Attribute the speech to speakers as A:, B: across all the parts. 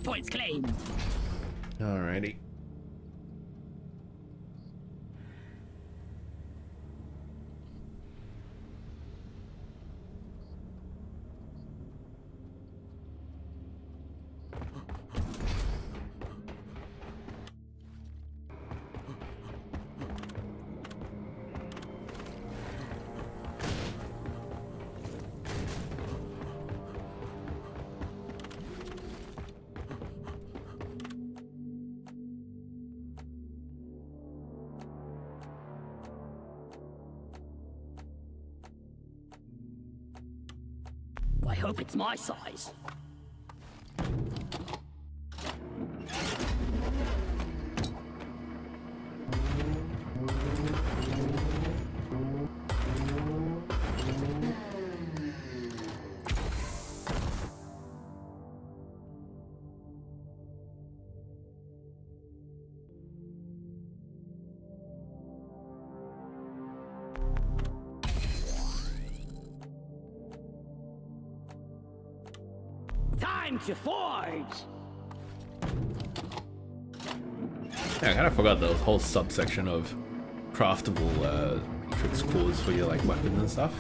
A: points claimed.
B: Alrighty.
A: I hope it's my size. Time to forge!
B: Yeah, I kind of forgot the whole subsection of craftable matrix cores for your like weapons and stuff.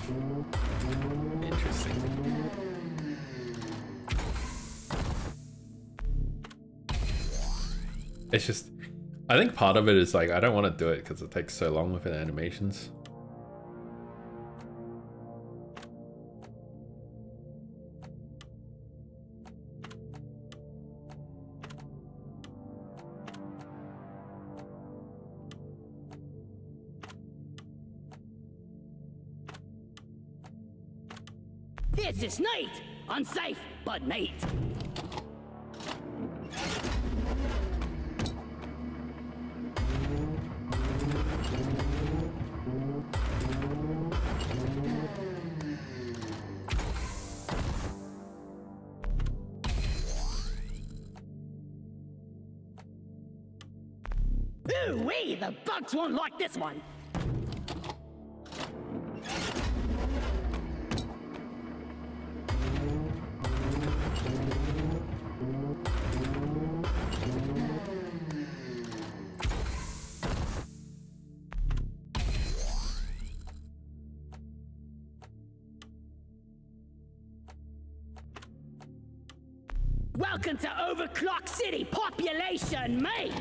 B: Interesting. It's just, I think part of it is like I don't want to do it because it takes so long with the animations.
A: This is neat! Unsafe, but neat. Ooh-wee, the bugs won't like this one. Welcome to Overclock City, population me!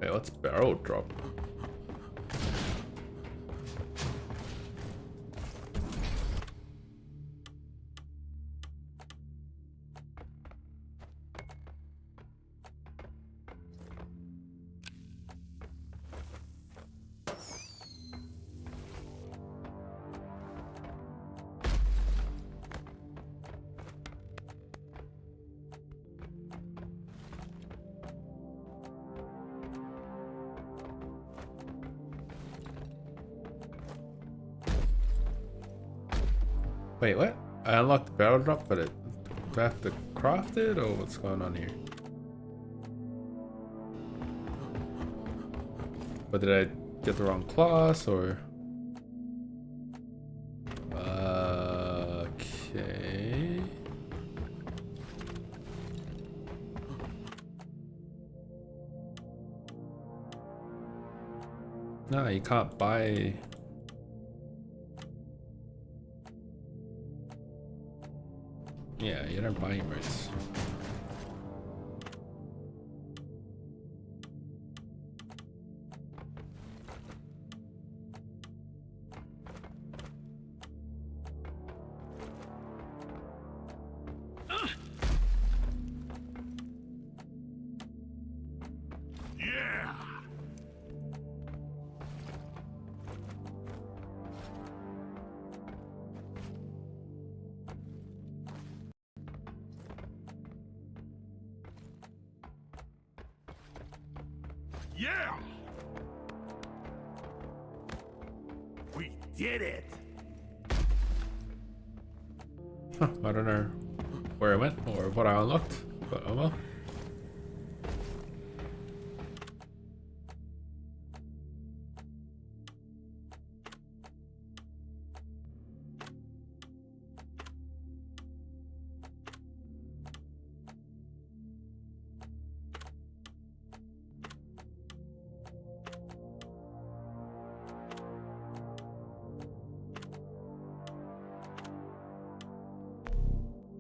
B: Hey, let's barrel drop. Wait, what? I unlocked the barrel drop, but do I have to craft it, or what's going on here? But did I get the wrong class, or? Okay. No, you can't buy. Yeah, you don't buy emotes.
C: Yeah. Yeah! We did it!
B: Huh, I don't know where I went or what I unlocked, but oh well.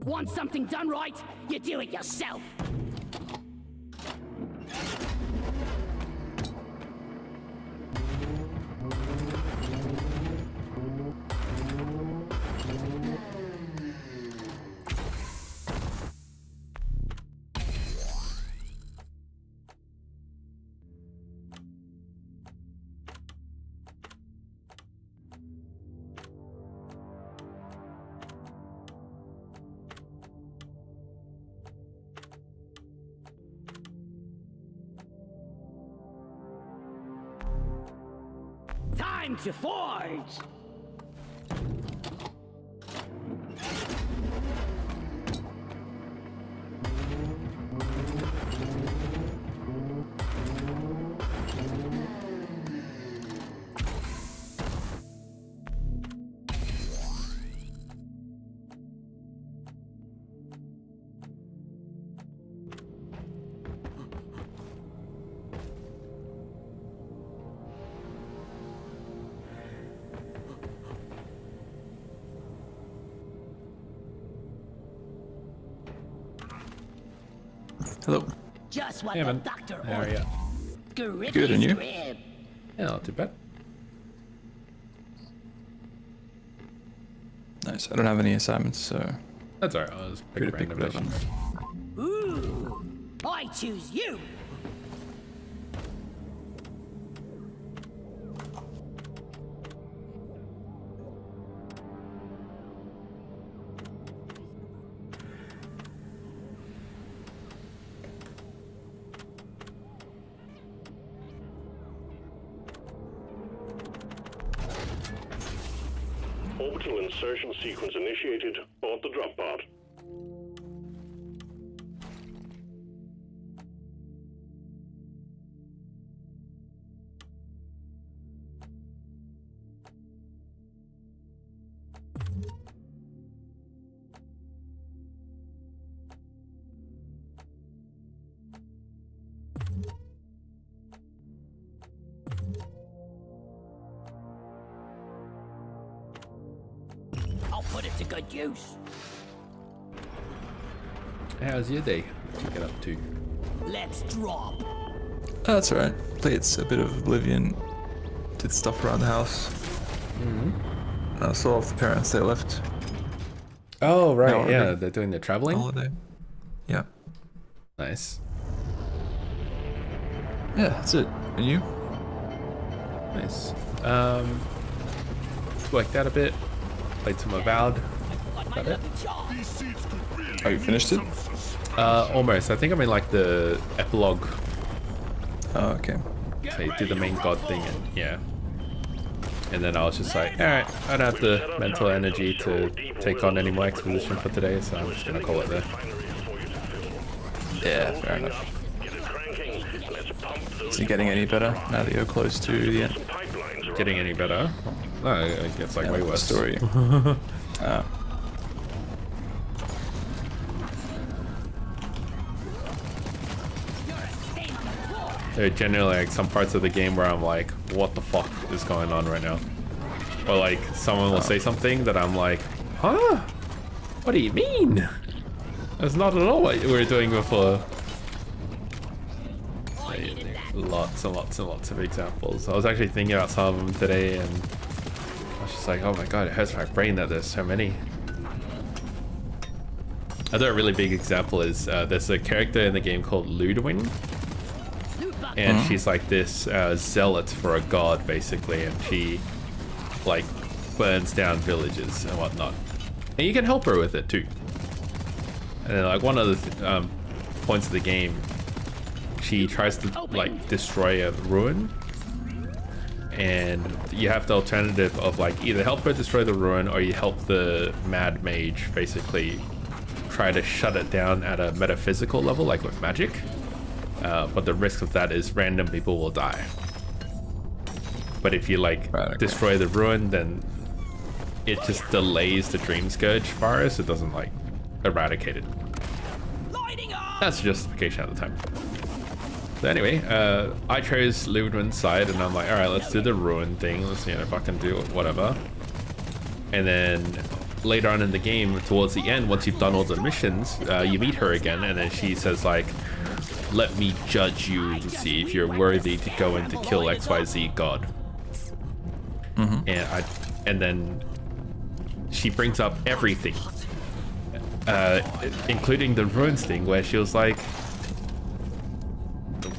A: Want something done right? You do it yourself. Time to forge!
D: Hello.
A: Just what
B: Yeah,
A: the
B: man.
A: doctor
B: How are
A: ordered.
B: ya?
D: Good, and you?
A: Scrib.
B: Yeah, not too bad.
D: Nice. I don't have any assignments, so
B: That's alright, I was picking
D: Free to pick
B: random
D: whatever.
B: missions.
A: Ooh, I choose you.
E: Orbital insertion sequence initiated. Board the drop pod.
A: I'll put it to good use.
B: How's your day? What you get up to?
A: Let's drop.
D: oh, that's alright. Played a bit of Oblivion, did stuff around the house. Saw off the parents they left
B: Oh, right,
D: No,
B: yeah,
D: we're-
B: they're doing the traveling.
D: holiday. Yeah,
B: Nice.
D: yeah, that's it. And you?
B: Nice. Worked out a bit. Played some Avowed.
A: Got
B: it?
C: These seats could really
D: Oh, you finished it?
C: some suspense.
B: Almost. I think I'm in like the epilogue.
D: Oh, okay.
B: So you do the main god thing and yeah. And then I was just like, alright, I don't have the mental energy to take on any more exposition for today, so I'm just gonna call it there.
D: Yeah, fair enough.
E: Get it cranking. Let's pump those
D: Is it getting any better now that you're close to the end?
E: pipelines.
B: Getting any better? No, it gets like way
D: The
B: worse.
D: story.
B: There are generally like some parts of the game where I'm like, what the fuck is going on right now? Or like someone will say something that I'm like, huh? What do you mean? That's not at all what we were doing before. Lots and lots and lots of examples. I was actually thinking about some of them today and I was just like, oh my god, it hurts my brain that there's so many. Another really big example is there's a character in the game called Ludwig. And she's like this zealot for a god, basically, and she like burns down villages and whatnot. And you can help her with it too. And then like one of the points of the game, she tries to like destroy a ruin, and you have the alternative of like either help her destroy the ruin or you help the mad mage basically try to shut it down at a metaphysical level, like with magic. But the risk of that is random people will die. But if you like destroy the ruin, then it just delays the Dream Scourge virus. It doesn't like eradicate it. That's the justification at the time. So anyway, I chose Ludwin's side, and I'm like, all right, let's do the ruin thing. Let's, you know, fucking do it, whatever. And then later on in the game, towards the end, once you've done all the missions, you meet her again, and then she says like, let me judge you to see if you're worthy to go in to kill XYZ god. And then she brings up everything, including the ruins thing, where she was like,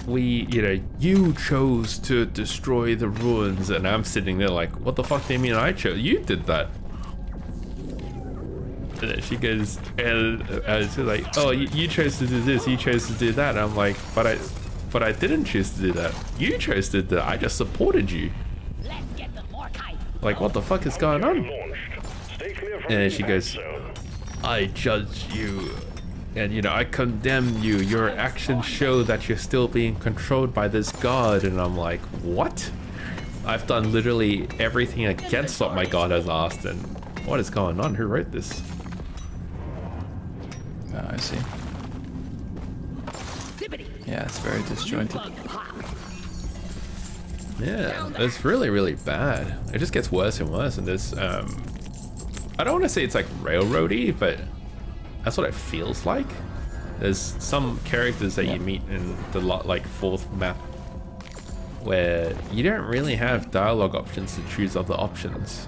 B: you chose to destroy the ruins, and I'm sitting there like, what the fuck do you mean I chose? You did that. And then she goes, and she's like, oh, you chose to do this, you chose to do that. And I'm like, but I didn't choose to do that. You chose to do that. I just supported you. Like, what the fuck is going on? And then she goes, I judge you. And, you know, I condemn you. Your actions show that you're still being controlled by this god. And I'm like, what? I've done literally everything against what my god has asked. And what is going on? Who wrote this?
D: I see. Yeah, it's very disjointed.
B: Yeah, it's really, really bad. It just gets worse and worse. And this, I don't want to say it's like railroady, but that's what it feels like. There's some characters that you meet in the like fourth map where you don't really have dialogue options to choose other options.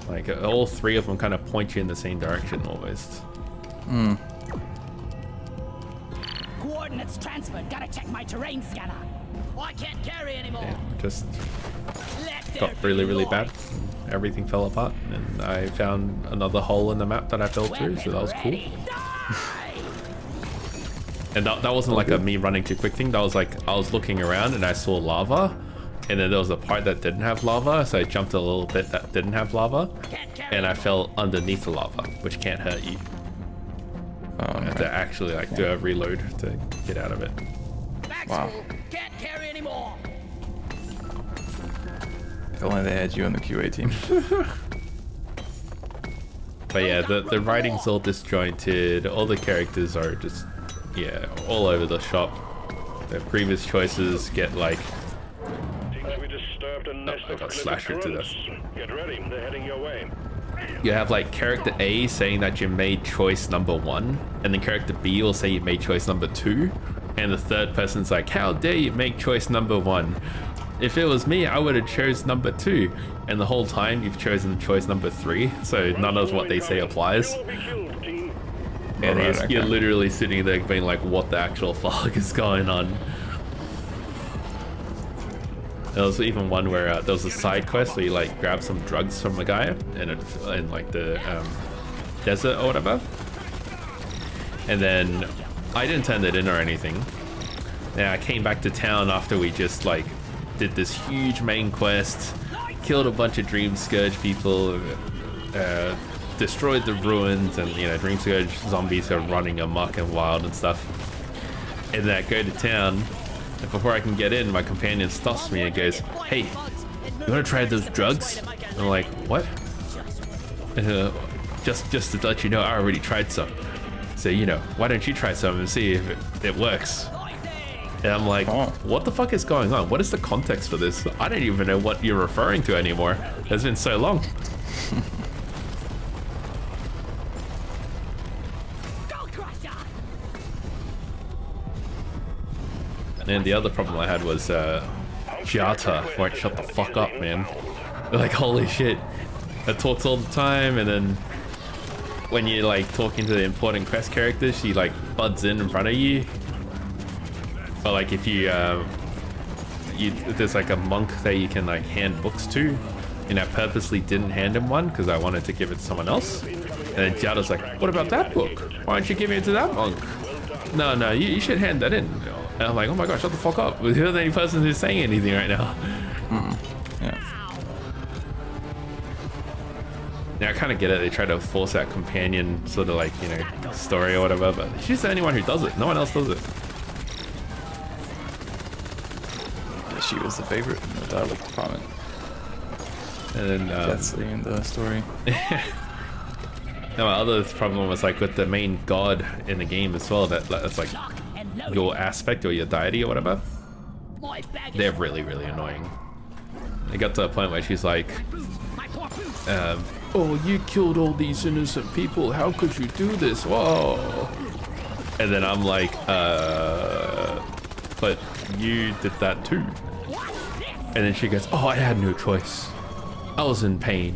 B: Like all three of them kind of point you in the same direction almost.
A: Coordinates transferred. Gotta check my terrain scanner. Oh, I can't carry anymore.
B: Yeah, just got really, really bad. Everything fell apart, and I found another hole in the map that I fell through, so that was cool. And that wasn't like a me running too quick thing. That was like I was looking around and I saw lava, and then there was a part that didn't have lava, so I jumped a little bit that didn't have lava, and I fell underneath the lava, which can't hurt you. I had to actually like do a reload to get out of it.
D: Wow.
A: Can't carry anymore.
D: If only they had you on the QA team.
B: But yeah, the writing's all disjointed. All the characters are just, yeah, all over the shop. Their previous choices get like... I got slashed to death.
E: Get ready, they're heading your way.
B: You have like character A saying that you made choice number 1, and then character B will say you made choice number 2, and the third person's like, how dare you make choice number 1? If it was me, I would have chose number 2, and the whole time you've chosen choice number 3, so none of what they say applies. And you're literally sitting there being like, what the actual fuck is going on? There was even one where there was a side quest where you like grab some drugs from a guy in like the desert or whatever, and then I didn't turn it in or anything. Then I came back to town after we just like did this huge main quest, killed a bunch of Dream Scourge people, destroyed the ruins, and you know Dream Scourge zombies are running amok and wild and stuff. And then I go to town. And before I can get in, my companion stops me and goes, hey, you want to try those drugs? And I'm like, what? Just to let you know, I already tried some. So, you know, why don't you try some and see if it works? And I'm like, what the fuck is going on? What is the context for this? I don't even know what you're referring to anymore. It's been so long. And the other problem I had was Giata won't shut the fuck up, man. Like, holy shit. It talks all the time, and then when you're like talking to the important quest characters, she like buds in front of you. But like if you, there's like a monk that you can like hand books to, and I purposely didn't hand him one because I wanted to give it to someone else. And then Giata's like, what about that book? Why don't you give it to that monk? No, you should hand that in. And I'm like, oh my gosh, shut the fuck up. You're the only person who's saying anything right now.
D: Yeah.
B: Yeah, I kind of get it. They try to force that companion sort of like, you know, story or whatever, but she's the only one who does it. No one else does it.
D: She was the favorite in the dialogue department.
B: And then
D: That's in the story.
B: now my other problem was like with the main god in the game as well. That's like your aspect or your deity or whatever. They're really, really annoying. It got to a point where she's like, oh, you killed all these innocent people. How could you do this? Whoa. And then I'm like, but you did that too. And then she goes, oh, I had no choice. I was in pain.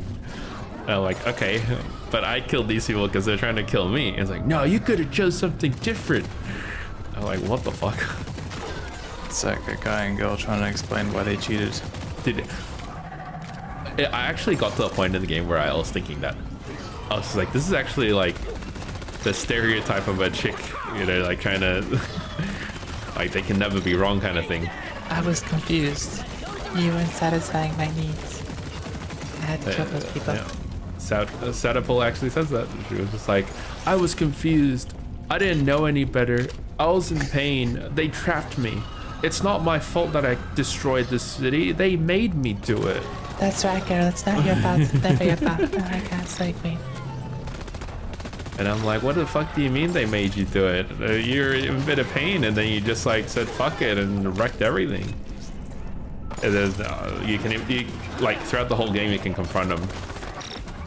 B: And I'm like, okay, but I killed these people because they're trying to kill me. And it's like, no, you could have chose something different. I'm like, what the fuck?
D: It's like a guy and girl trying to explain why they cheated.
B: Dude, I actually got to a point in the game where I was thinking that. I was just like, this is actually like the stereotype of a chick, you know, like trying to, like they can never be wrong kind of thing.
F: I was confused. You weren't satisfying my needs. I had to kill those people.
B: Yeah. Sadapol actually says that. She was just like, I was confused. I didn't know any better. I was in pain. They trapped me. It's not my fault that I destroyed the city. They made me do it.
F: That's right, girl. It's not your fault. It's never your fault. Oh my god, so queen.
B: And I'm like, what the fuck do you mean they made you do it? You're in a bit of pain, and then you just like said fuck it and wrecked everything. And then you like throughout the whole game you can confront them.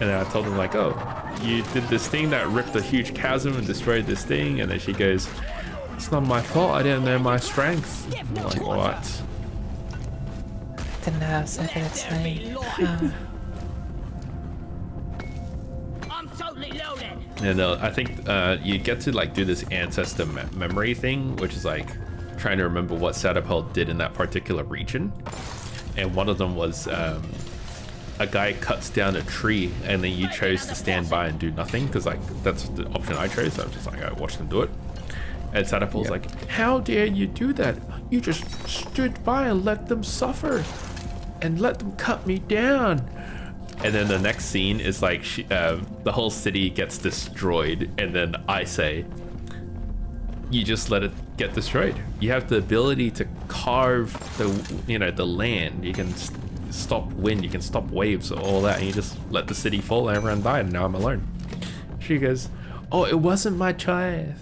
B: And then I told them like, oh, you did this thing that ripped a huge chasm and destroyed this thing. And then she goes, it's not my fault. I didn't know my strength. I'm like, what?
F: Didn't know how second it's name.
A: I'm totally loaded.
B: And I think you get to like do this ancestor memory thing, which is like trying to remember what Sadapel did in that particular region. And one of them was a guy cuts down a tree, and then you chose to stand by and do nothing because like that's the option I chose. So I was just like, I watched them do it. And Sadapel's like, how dare you do that? You just stood by and let them suffer and let them cut me down. And then the next scene is like the whole city gets destroyed, and then I say, you just let it get destroyed. You have the ability to carve the land. You can stop wind, you can stop waves, all that, and you just let the city fall and everyone died, and now I'm alone. She goes, oh, it wasn't my choice.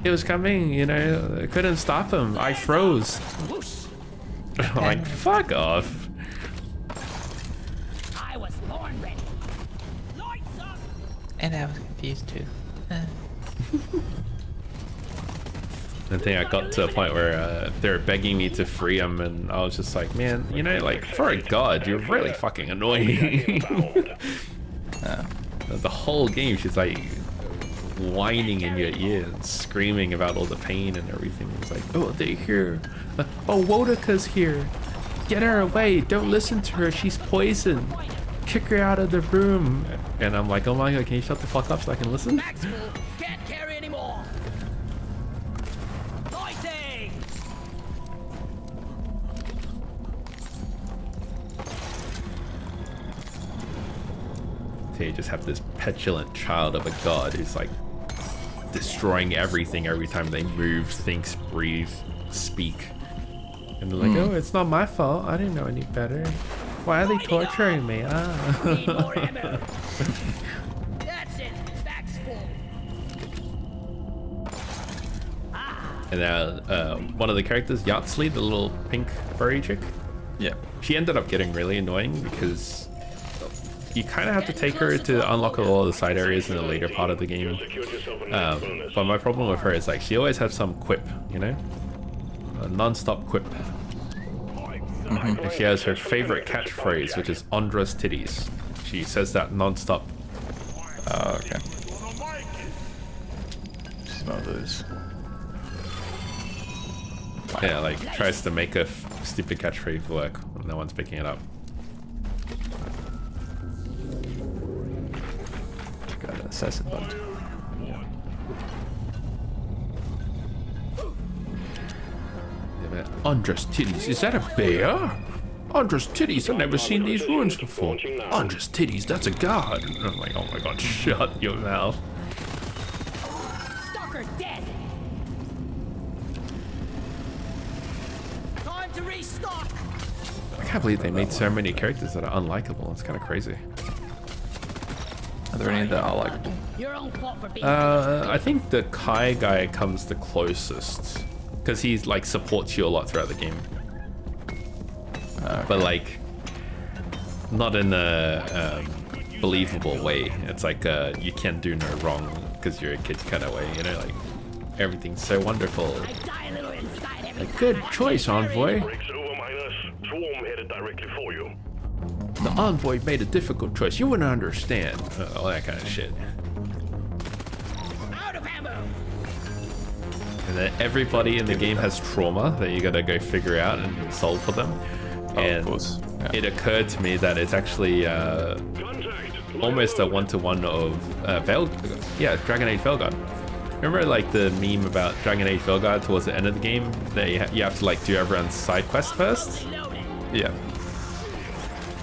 B: It was coming, you know, I couldn't stop him. I froze. I'm like, fuck off.
A: I was born ready. Lights up.
F: And I was confused too.
B: I think I got to a point where they were begging me to free him, and I was just like, man, you know, like, for a god, you're really fucking annoying. The whole game, she's like whining in your ear and screaming about all the pain and everything. It's like, oh, they're here. Oh, Wodaka's here. Get her away. Don't listen to her. She's poison. Kick her out of the room. And I'm like, oh my god, can you shut the fuck up so I can listen?
A: Max full. Can't carry anymore. Fighting.
B: So you just have this petulant child of a god who's like destroying everything every time they move, think, breathe, speak. And they're like, oh, it's not my fault. I didn't know any better. Why are they torturing me?
A: Need more ammo. That's it. Max full.
B: And now one of the characters, Yatsley, the little pink furry chick,
D: Yeah.
B: she ended up getting really annoying because you kind of have to take her to unlock all of the side areas in the later part of the game. But my problem with her is like she always has some quip, you know, a non-stop quip. And she has her favorite catchphrase, which is Andra's titties. She says that non-stop.
D: Oh, okay. She's one of those.
B: Yeah, like tries to make a stupid catchphrase work when no one's picking it up.
D: Got an assassin bug.
B: Andres titties, is that a bear? Andres titties, I've never seen these ruins before. Andres titties, that's a god. I'm like, oh my god, shut your mouth.
A: Stalker dead. Time to restock.
B: I can't believe they made so many characters that are unlikable. It's kind of crazy.
D: Are there any that are likable?
A: Your own fault for being.
B: I think the Kai guy comes the closest. Because he like supports you a lot throughout the game. But like, not in a believable way. It's like you can do no wrong because you're a kid kind of way, you know, like everything's so wonderful.
A: I die a little inside every time
B: Good
A: I
B: choice,
A: get
B: Envoy.
E: Breaks over, minus. Swarm headed directly for you.
B: The Envoy made a difficult choice. You wouldn't understand. All that kind of shit.
A: out of ammo.
B: And then everybody in the game has trauma that you gotta go figure out and solve for them. And
D: of course. Yeah.
B: it occurred to me that it's actually
E: Contact.
B: almost a one-to-one of Dragon Age Veilguard. Remember like the meme about Dragon Age Veilguard towards the end of the game that you have to like do everyone's side quest first?
D: Yeah.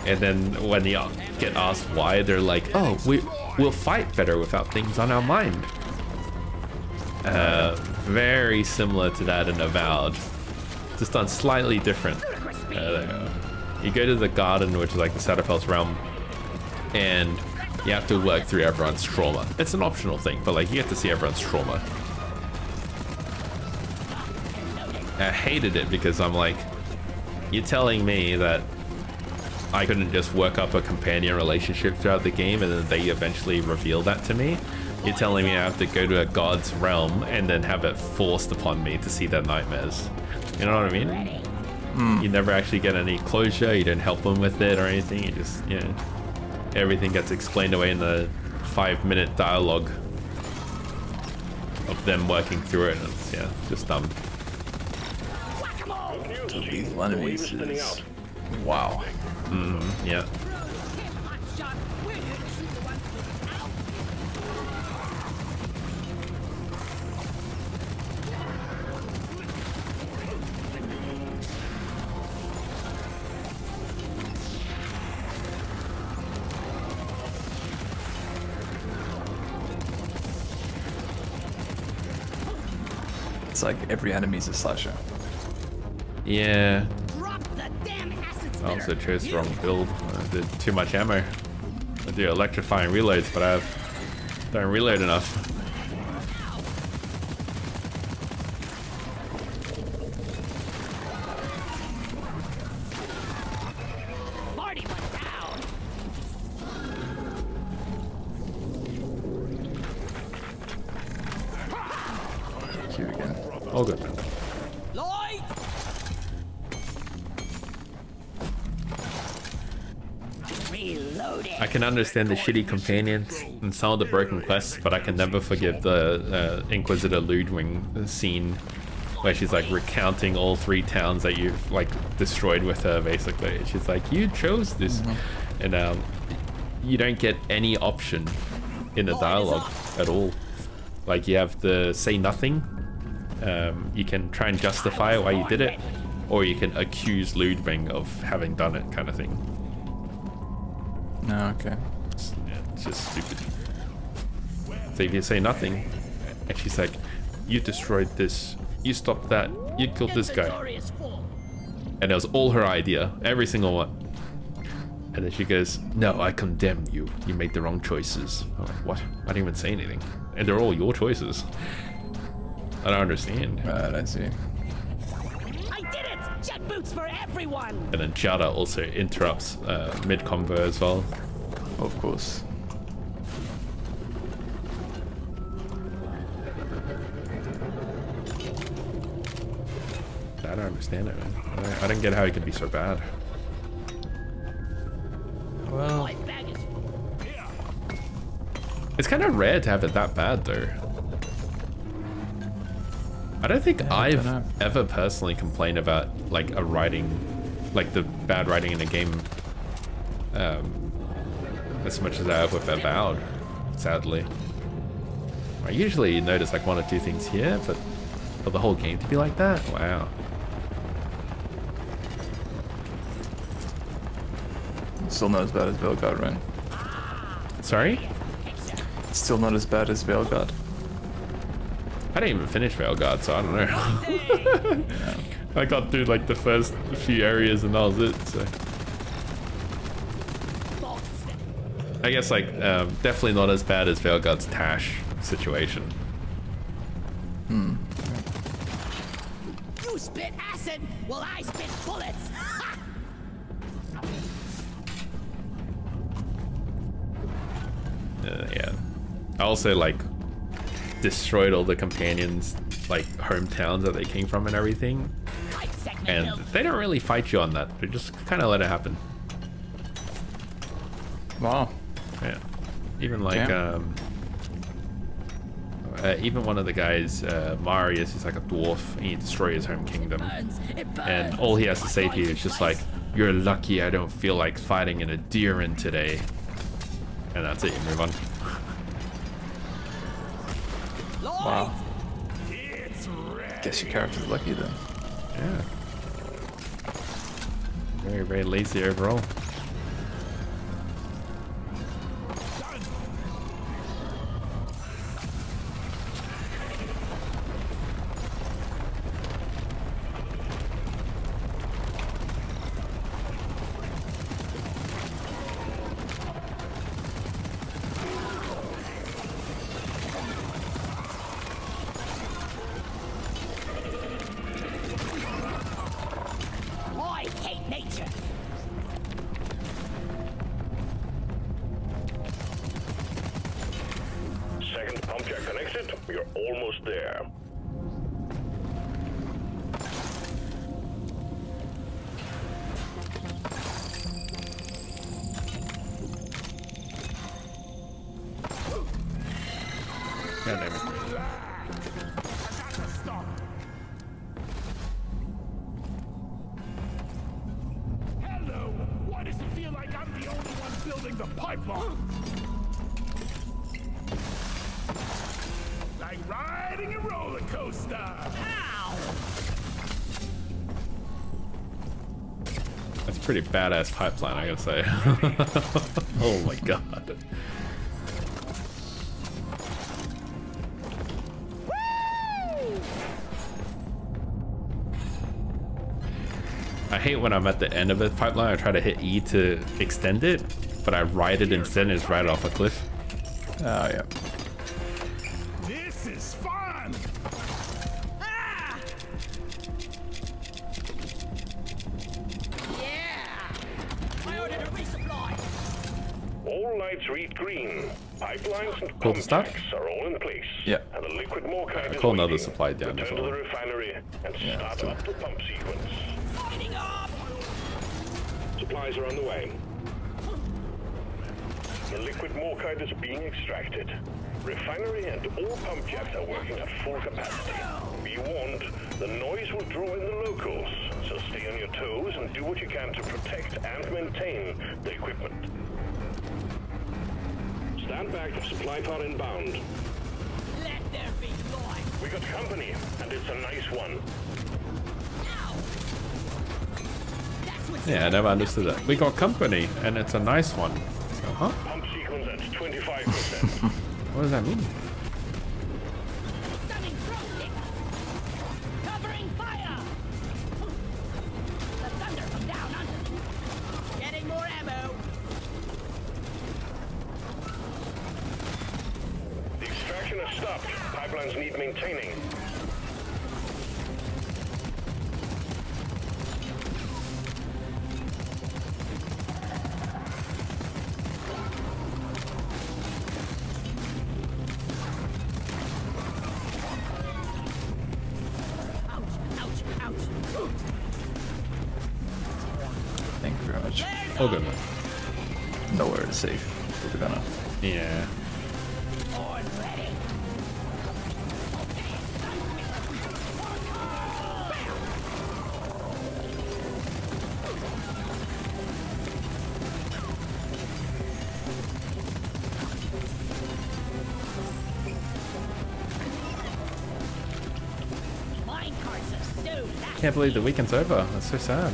B: And then when you get asked why, they're like, oh, we'll fight better without things on our mind. Very similar to that in Avowed. Just done slightly different. There you go. You go to the garden, which is like the Satterfeld's realm, and you have to work through everyone's trauma. It's an optional thing, but like you get to see everyone's trauma. I hated it because I'm like, you're telling me that I couldn't just work up a companion relationship throughout the game and then they eventually reveal that to me? You're telling me I have to go to a god's realm and then have it forced upon me to see their nightmares. You know what I mean? You never actually get any closure, you don't help them with it or anything, you just, you know, everything gets explained away in the 5-minute dialogue of them working through it, and it's, yeah, just dumb.
D: These enemies is... Wow.
B: Yeah.
D: It's like every enemy's a slasher.
B: Yeah.
A: Drop the damn acid
B: I also
A: spitter.
B: chose the wrong build. I did too much ammo. I do electrifying reloads, but I don't reload enough.
A: Party went down.
D: Here again.
B: All good.
A: Lloyd. Reloading.
B: I can understand the shitty companions and some of the broken quests, but I can never forgive the Inquisitor Ludwig scene where she's like recounting all 3 towns that you've like destroyed with her, basically. She's like, you chose this, and you don't get any option in the dialogue at all. Like you have to say nothing. You can try and justify why you did it, or you can accuse Ludwig of having done it, kind of thing.
D: No, okay.
B: It's just stupid. So if you say nothing, and she's like, you destroyed this, you stopped that, you killed this guy.
A: Inventory is full.
B: And it was all her idea, every single one. And then she goes, no, I condemn you. You made the wrong choices. I'm like, what? I didn't even say anything. And they're all your choices. I don't understand.
D: Right, I see.
A: I did it! Jet boots for everyone!
B: And then Jada also interrupts mid-combo as well.
D: Of course.
B: I don't understand it, man. I don't get how he could be so bad.
D: Well,
A: My bag is full.
B: It's kind of rare to have it that bad, though. I don't think I've
D: know.
B: ever personally complained about like a writing, like the bad writing in a game, as much as I have with Avowed, sadly. I usually notice like 1 or 2 things here, but for the whole game to be like that, wow.
D: Still not as bad as Veilguard, right?
B: Sorry?
D: Still not as bad as Veilguard.
B: I didn't even finish Veilguard, so I don't know. I got through like the first few areas and that was it, so. I guess like definitely not as bad as Veilguard's Tash situation.
A: You spit acid, while I spit bullets.
B: Yeah. I also like destroyed all the companions like hometowns that they came from and everything. And they don't really fight you on that. They just kind of let it happen.
D: Wow.
B: Yeah. Even like even one of the guys, Marius, is like a dwarf and he destroys his home kingdom. And all he has to say to you is just like, "You're lucky I don't feel like fighting in a deer in today." And that's it, you move on.
D: Wow. Guess your character's lucky then.
B: Yeah. Very, very lazy overall.
A: I hate nature.
E: Second pump jack connected. You're almost there.
B: God damn it.
C: Hello. Why does it feel like I'm the only one building the pipeline? Like riding a roller coaster.
A: Ow!
B: That's a pretty badass pipeline, I gotta say. Oh my god. I hate when I'm at the end of a pipeline, I try to hit E to extend it, but I ride it instead and it's right off a cliff.
D: Oh, yeah.
C: This is fun.
A: Ah! Yeah! I ordered a resupply.
E: All lights read green. Pipelines and
B: Cool
E: pump
B: to start?
E: jacks are all in place.
D: Yeah.
E: And the liquid morkite is
B: Call another
E: waiting.
B: supply down as
E: Return to
B: well.
E: the refinery and
D: Yeah,
E: start up the pump sequence.
A: Lighting up!
E: Supplies are on the way. The liquid morkite is being extracted. Refinery and all pump jacks are working at full capacity. Be warned, the noise will draw in the locals, so stay on your toes and do what you can to protect and maintain the equipment. Stand back, supply pod inbound.
A: Let there be light.
E: We got company, and it's a nice one.
A: Ow! That's what's
B: Yeah, I never understood that. We got company, and it's a nice one. So, huh?
E: Pump sequence at 25%.
B: What does that mean?
A: stunning throat kick. Covering fire. The thunder from down under. Getting more ammo.
E: The extraction has stopped. Pipelines need maintaining.
A: Ouch! Ouch! Ouch!
D: Thank you very much.
B: Oh, good man.
D: Nowhere is safe. We're gonna.
B: Yeah.
A: On ready. Mine carts are so nasty.
B: Can't believe the weekend's over. That's so sad.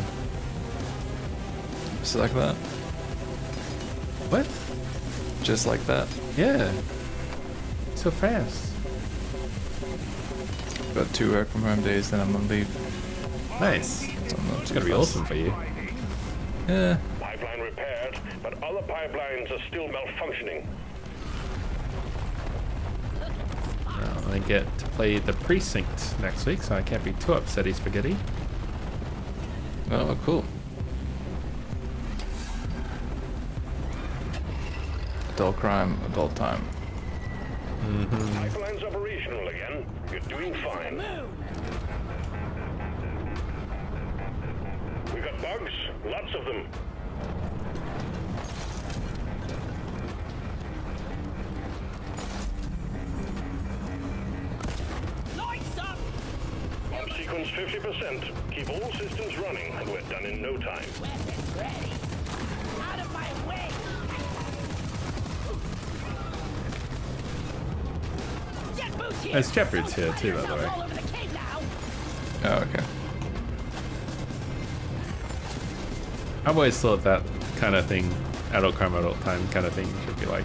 D: Just like that.
B: What?
D: Just like that.
B: Yeah. So fast.
D: Got 2 work from home days, then I'm on leave.
B: Nice.
D: So I'm not
B: It's
D: too
B: gonna be
D: fussed.
B: awesome for you.
D: Yeah.
E: Pipeline repaired, but other pipelines are still malfunctioning.
B: I get to play the Precinct next week, so I can't be too upsetty spaghetti.
D: Oh, cool. Adult crime, adult time.
E: Pipeline's operational again. You're doing fine. We got bugs, lots of them.
A: Lights up!
E: Pump sequence 50%. Keep all systems running, and we're done in no time.
A: Weapons ready. Out of my way! Jet boots here!
B: There's Shepherds here too, by the way.
A: All over the cave now!
D: Oh, okay.
B: I've always thought that kind of thing, adult crime, adult time kind of thing, should be like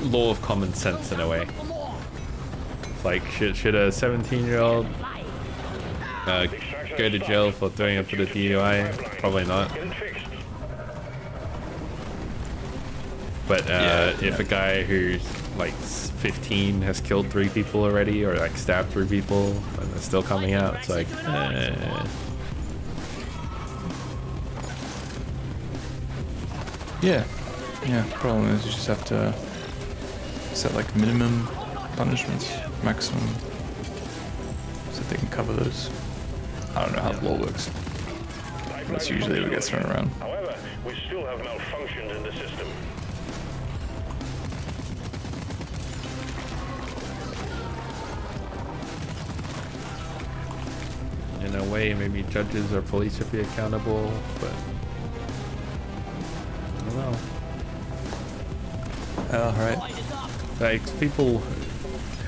B: law of common sense in a way.
A: For more!
B: Like, should a 17-year-old go to jail for doing a bit of DUI? Probably not.
E: Get it fixed.
B: But
D: Yeah,
B: if a guy who's like 15 has killed 3 people already, or like stabbed 3 people, and they're still coming out, it's like,
D: Yeah. Yeah, problem is you just have to set like minimum punishments, maximum, so they can cover those. I don't know how the law works. That's usually what gets thrown around.
E: However, we still have malfunctions in the system.
B: in a way, maybe judges or police should be accountable, but I don't know.
D: Oh, right.
B: Like, people,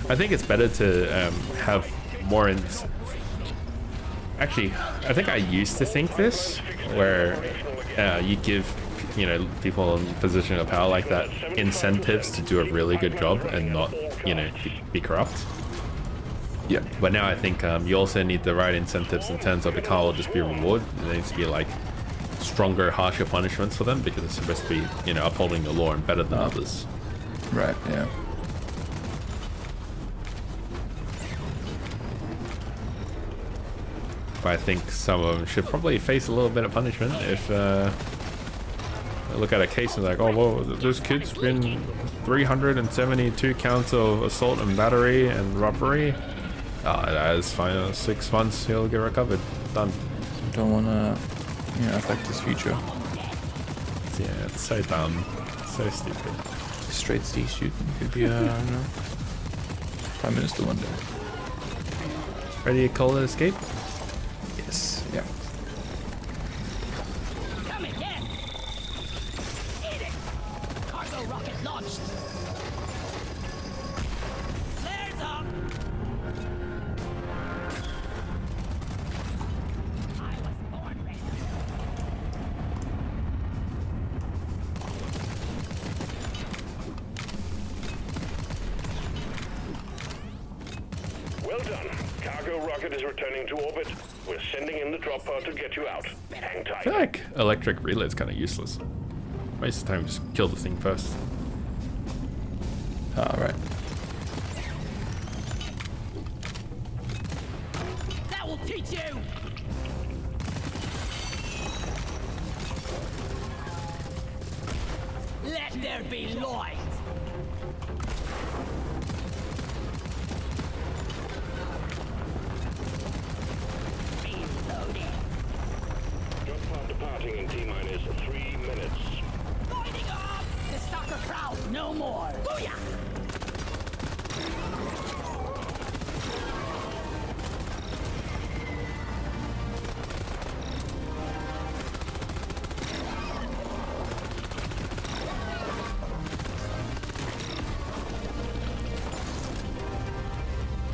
B: I think it's better to have more actually, I think I used to think this, where you give, you know, people in a position of power like that incentives to do a really good job and not, you know, be corrupt.
D: Yeah.
B: But now I think you also need the right incentives in terms of it can't all just be reward. There needs to be like stronger, harsher punishments for them, because it's supposed to be, you know, upholding the law and better than others.
D: Right, yeah.
B: But I think some of them should probably face a little bit of punishment if look at a case and like, oh, well, this kid's been 372 counts of assault and battery and robbery. That is fine. 6 months, he'll get recovered. Done.
D: Don't want to, you know, affect his future.
B: Yeah, it's so dumb. So stupid.
D: Straight C shooting. Could be, I don't know, Prime Minister one day.
B: Ready to call it escape?
D: Yes, yeah.
A: Come again. Eat it. Cargo rocket launched. Flares up. I was born ready.
E: Well done. Cargo rocket is returning to orbit. We're sending in the drop pod to get you out. Hang
B: I
E: tight.
B: feel like electric relay is kind of useless. Most of the time, just kill the thing first.
D: Ah, right.
A: That will teach you. Let there be light. Reloading.
E: Drop pod departing in T-minus 3 minutes.
A: Lighting up. The stalker prowls no more. Booyah!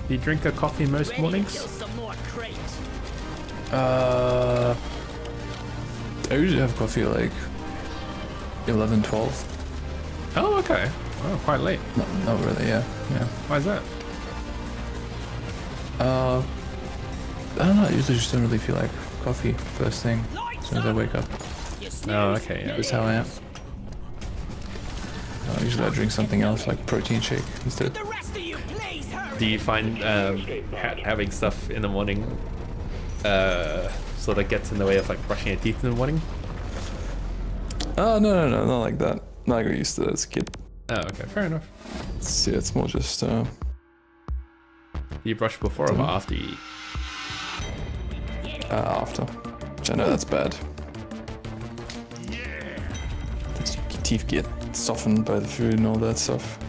B: Do you drink a coffee most
A: Ready
B: mornings?
A: to kill some more crates.
D: I usually have coffee like 11, 12.
B: Oh, okay. Oh, quite late.
D: Not really, yeah.
B: Why is that?
D: I don't know, I usually just don't really feel like coffee first thing as soon as I wake up.
B: Oh, okay. Yeah.
D: That's how I am. Usually I drink something else like protein shake instead.
A: The rest of you, please hurry.
B: Do you find having stuff in the morning sort of gets in the way of like brushing your teeth in the morning?
D: Oh, no, not like that. No, I got used to that as a kid.
B: Oh, okay, fair enough.
D: It's more just,
B: Do you brush before or after you eat?
D: after. Which I know that's bad. Your teeth get softened by the food and all that stuff.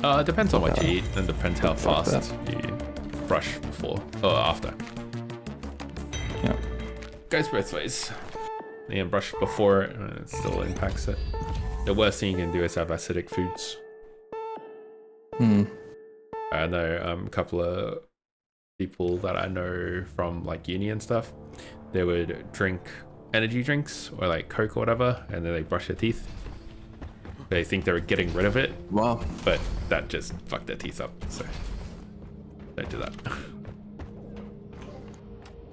B: It depends on what you eat and depends how
D: Fuck
B: fast you brush before or after.
D: Yeah.
B: Goes both ways. You can brush before and it still impacts it. The worst thing you can do is have acidic foods. I know a couple of people that I know from like uni and stuff. They would drink energy drinks or like Coke or whatever, and then they brush their teeth. They think they were getting rid of it,
D: Wow.
B: but that just fucked their teeth up. So don't do that.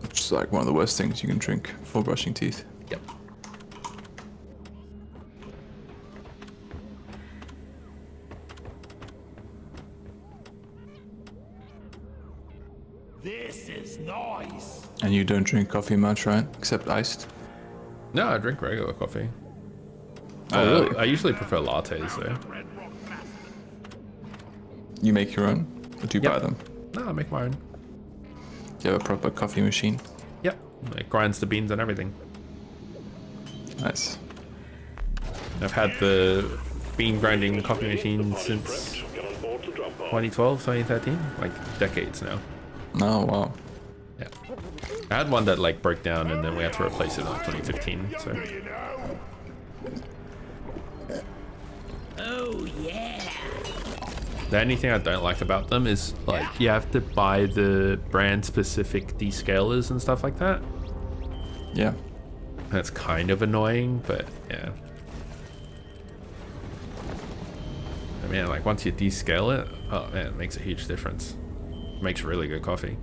D: It's like one of the worst things you can drink before brushing teeth.
B: Yep.
C: This is nice.
D: And you don't drink coffee much, right? Except iced.
B: No, I drink regular coffee.
D: Oh, really?
B: I usually prefer lattes though.
D: You make your own? Or do you
B: Yep.
D: buy them?
B: No, I make my own.
D: Do you have a proper coffee machine?
B: Yep. It grinds the beans and everything.
D: Nice.
B: I've had the bean grinding coffee machine since
E: Get on board to drop off.
B: 2012, 2013, like decades now.
D: Oh, wow.
B: Yeah. I had one that like broke down and then we had to replace it in like 2015. So
C: You know?
A: Oh, yeah.
B: the only thing I don't like about them is like you have to buy the brand specific descalers and stuff like that.
D: Yeah.
B: That's kind of annoying, but yeah. I mean, like once you descale it, oh man, it makes a huge difference. It makes really good coffee.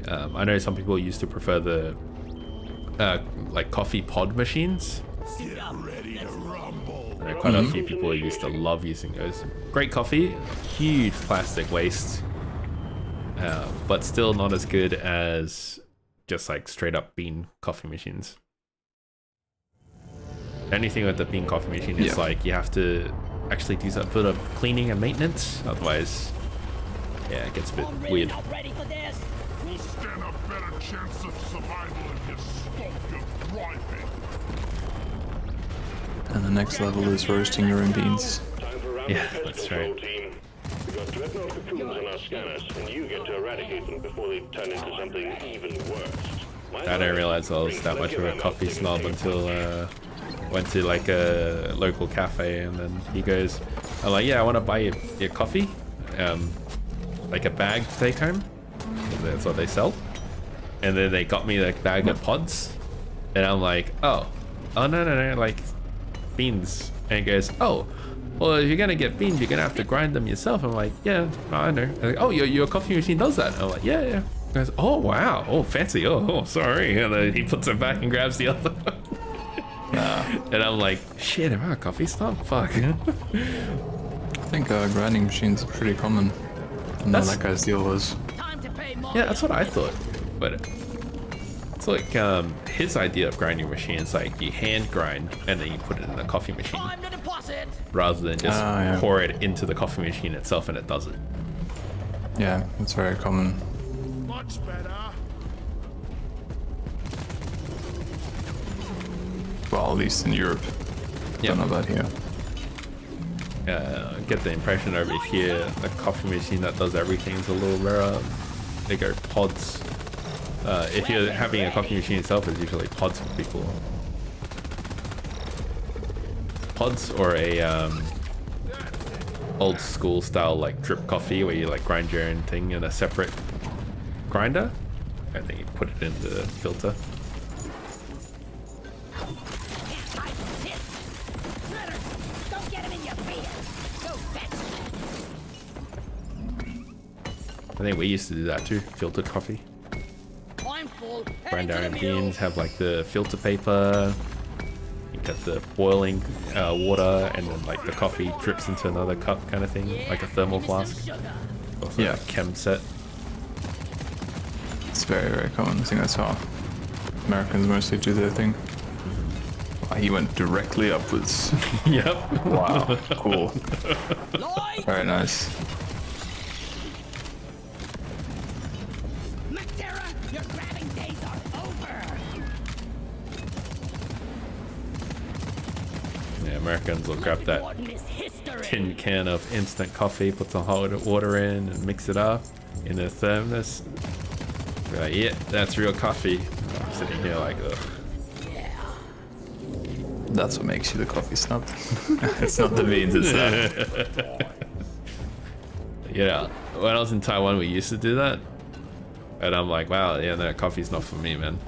B: I know some people used to prefer the like coffee pod machines.
C: Get ready to rumble.
B: There are quite a few people who used to love using those. Great coffee, huge plastic waste, but still not as good as just like straight up bean coffee machines. Anything with the bean coffee machine is like you have to actually do some bit of cleaning and maintenance, otherwise, yeah, it gets a bit weird.
A: Not ready for this.
C: We'll stand a better chance of survival if you stop your griping.
D: And the next level is roasting your own beans.
E: Time for round
B: Yeah,
E: pest
B: that's
E: control
B: right.
E: team. We got dreadnought cocoons on our scanners, and you get to eradicate them before they turn into something even worse.
B: I didn't realize I was that much of a coffee snob until went to like a local cafe, and then he goes, I'm like, yeah, I want to buy your coffee, like a bag to take home. That's what they sell. And then they got me like bag of pods, and I'm like, oh no, like beans. And he goes, oh, well, if you're gonna get beans, you're gonna have to grind them yourself. I'm like, yeah, I know. I'm like, oh, your coffee machine does that. I'm like, yeah. He goes, oh wow, oh fancy, oh sorry. And then he puts it back and grabs the other one. And I'm like, shit, am I a coffee snob? Fuck.
D: I think grinding machines are pretty common. I know that guy's deal was.
A: Time to pay more.
B: Yeah, that's what I thought. But it's like his idea of grinding machine is like you hand grind and then you put it in a coffee machine
A: Time to deposit.
B: rather than just
D: yeah.
B: pour it into the coffee machine itself and it does it.
D: Yeah, that's very common.
C: Much better.
D: Well, at least in Europe.
B: Yeah.
D: Don't know about here.
B: Get the impression over here the coffee machine that does everything is a little rarer. They go pods. If you're having a coffee machine itself, it's usually pods for people. Pods or a old school style like drip coffee where you like grind your own thing in a separate grinder and then you put it in the filter. I think we used to do that too. Filtered coffee.
A: I'm full.
B: Grind our
A: Heading
B: own
A: to the mill.
B: beans. Have like the filter paper. You get the boiling water, and then like the coffee drips into another cup kind of thing, like a thermal
A: Give me some
B: flask.
A: sugar.
B: Also
D: Yeah.
B: a chem set.
D: It's very, very common. I think that's how Americans mostly do their thing. Wow, he went directly upwards.
B: Yep.
D: Wow, cool.
A: Lloyd!
D: Very nice.
A: Matera, your grabbing days are over!
B: Yeah, Americans will grab that
A: Gordon is history.
B: tin can of instant coffee, put some hot water in, and mix it up in a thermos. Be like, yeah, that's real coffee. I'm sitting here like, ugh.
D: That's what makes you the coffee snob. It's not the beans, it's that.
B: Yeah, when I was in Taiwan, we used to do that. And I'm like, wow, yeah, no, coffee's not for me, man.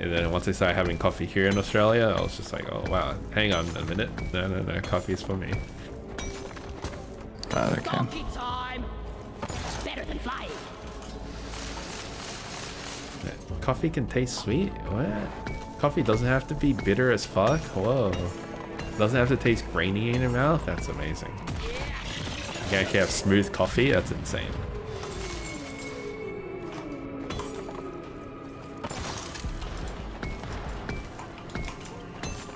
B: And then once I started having coffee here in Australia, I was just like, oh, wow, hang on a minute. No, coffee's for me.
D: Okay.
A: Donkey time! Better than flying.
B: Coffee can taste sweet? What? Coffee doesn't have to be bitter as fuck? Whoa. Doesn't have to taste grainy in your mouth? That's amazing. You can actually have smooth coffee? That's insane.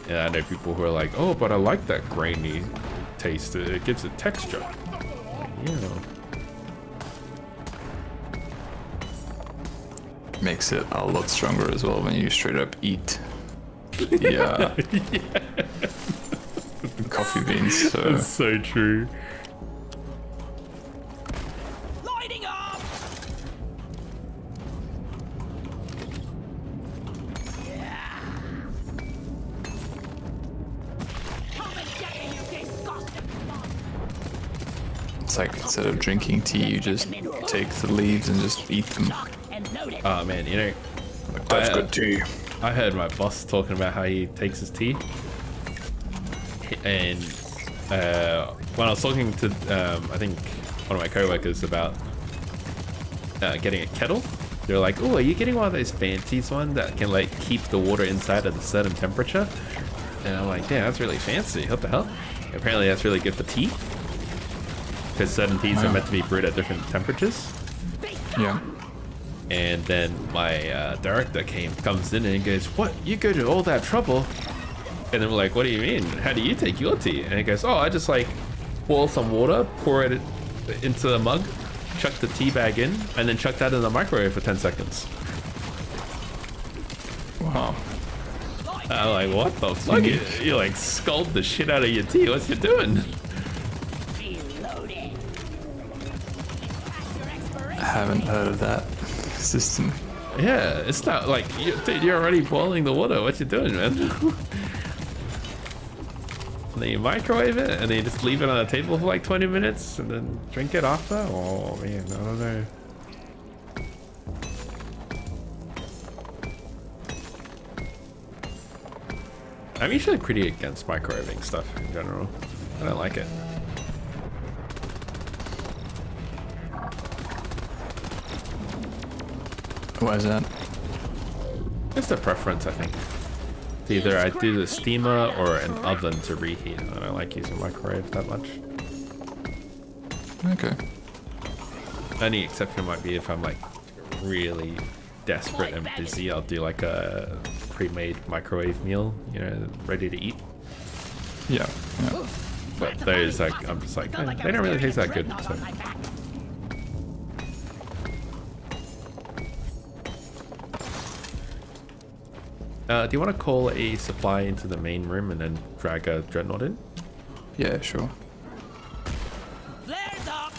B: Yeah, I know people who are like, oh, but I like that grainy taste. It gives it texture. Like, yeah.
D: Makes it a lot stronger as well when you straight up eat the coffee beans. So
B: That's so true.
A: Lighting up! Come and get me, you disgusting bug!
D: it's like instead of drinking tea, you just take the leaves and just eat them.
A: And load it.
B: Oh man, you know,
D: That's good tea.
B: I heard my boss talking about how he takes his tea, and when I was talking to I think one of my coworkers about getting a kettle, they're like, "Oh, are you getting one of those fancies one that can like keep the water inside at a certain temperature?" And I'm like, "Yeah, that's really fancy. What the hell?" Apparently, that's really good for tea, because certain teas are meant to be brewed at different temperatures.
D: Yeah.
B: And then my director comes in and he goes, "What? You go to all that trouble?" And then we're like, "What do you mean? How do you take your tea?" And he goes, "Oh, I just like boil some water, pour it into the mug, chuck the tea bag in, and then chuck that in the microwave for 10 seconds."
D: Wow.
B: I'm like, "What the fuck? You like scald the shit out of your tea? What's you doing?"
A: Reloading. Past your expiration.
D: I haven't heard of that system.
B: Yeah, it's not like dude, you're already boiling the water. What you doing, man? And then you microwave it, and then you just leave it on the table for like 20 minutes, and then drink it after. Oh man, I don't know. I'm usually pretty against microwaving stuff in general. I don't like it.
D: Why is that?
B: It's a preference, I think. It's either I do the steamer or an oven to reheat. I don't like using microwave that much.
D: Okay.
B: Only exception might be if I'm like really desperate and busy. I'll do like a pre-made microwave meal, you know, ready to eat.
D: Yeah. Yeah.
B: But those, like, I'm just like, eh, they don't really taste that good. So. Do you want to call a supply into the main room and then drag a dreadnought in?
D: Yeah, sure.
A: Flares up.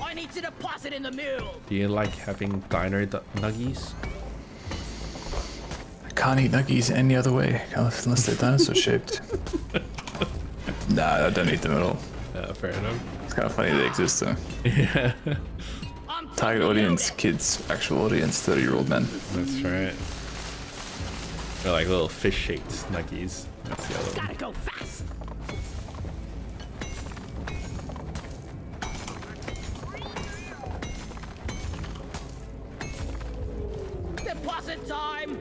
A: I need to deposit in the mill.
B: Do you like having dino nuggies?
D: I can't eat nuggies any other way unless they're dinosaur shaped. Nah, I don't eat them at all.
B: Fair enough.
D: kind of funny they exist though.
B: Yeah,
A: I'm
D: Target audience, kids. Actual audience, 30-year-old men.
B: that's right. They're like little fish-shaped nuggies. That's the other one.
A: gotta go fast. Deposit time.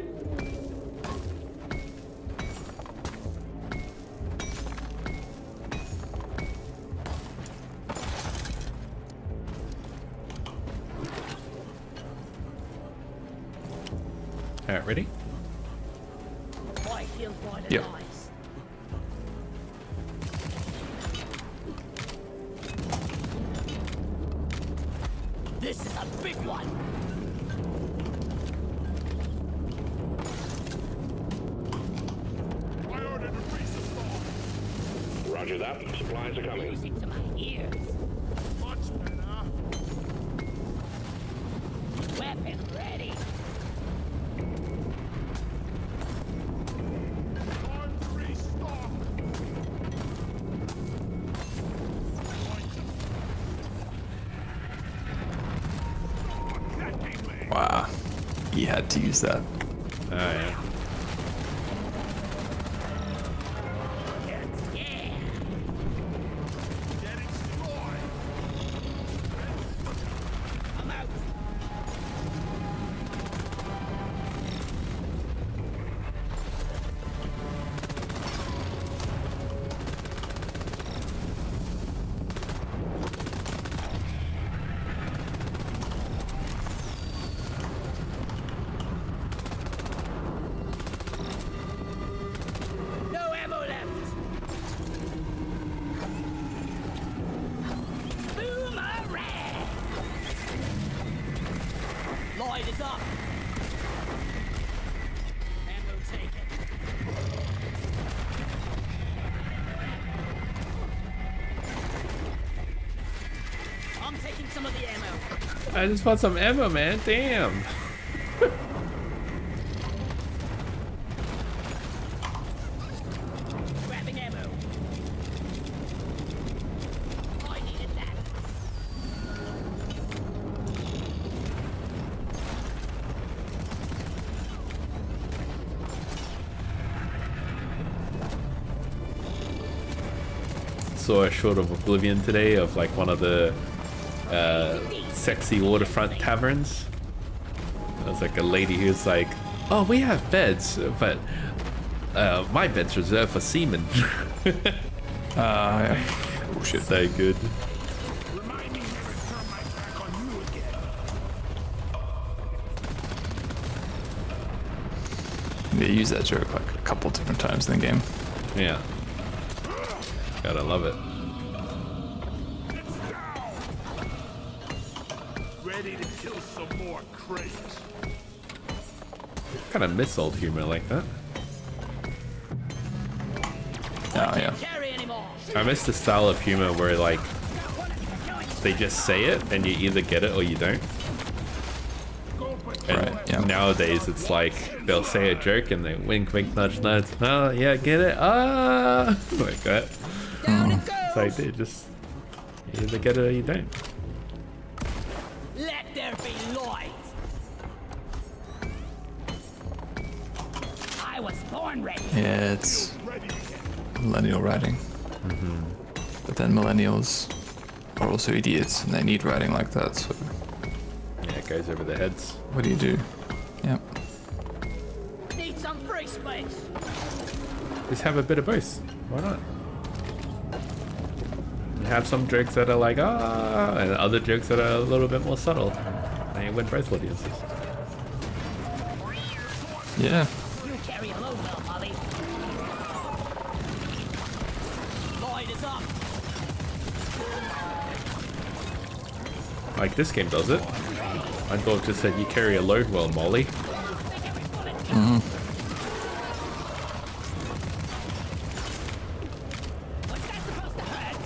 B: Alright, ready?
A: I feel violent
D: Yep.
A: eyes. This is a big one.
C: I ordered a resupply.
E: Roger that. Supplies are coming.
A: Music to my ears.
C: Much better.
A: Weapon ready.
C: Time to restock.
D: Wow. He had to use that.
B: Oh yeah.
A: Yeah.
C: Get destroyed.
A: I'm out. No ammo left. Boomerang. Lloyd is up. Ammo taken. I'm taking some of the ammo.
B: I just want some ammo, man. Damn.
A: Grabbing ammo. I needed that.
B: Saw a short of Oblivion today of like one of the sexy waterfront taverns. There was like a lady who's like, "Oh, we have beds, but my bed's reserved for seamen."
D: Yeah. Oh shit.
B: So good.
C: Remind me never to turn my back on you again.
D: They use that joke like a couple different times in the game.
B: Yeah. Gotta love it.
C: Ready to kill some more crates.
B: Kind of miss old humor like that.
D: Oh yeah.
A: Carry anymore.
B: I miss the style of humor where like they just say it and you either get it or you don't. And
D: Right, yeah.
B: nowadays it's like they'll say a joke and they wink, wink, nudge, nudge. Oh yeah, get it? Ah, like that.
A: Down it goes.
B: It's like they just you either get it or you don't.
A: Let there be light. I was born ready.
D: Yeah, it's millennial writing. But then millennials are also idiots and they need writing like that, so
B: Yeah, it goes over their heads.
D: what do you do? Yep.
A: Need some free space.
B: Just have a bit of both. Why not? You have some jokes that are like ah, and other jokes that are a little bit more subtle. And you win both audiences.
D: Yeah.
A: You carry a load well, Molly. Lloyd is up.
B: Like this game does it. I thought it just said you carry a load well, Molly.
A: What's that supposed to hurt?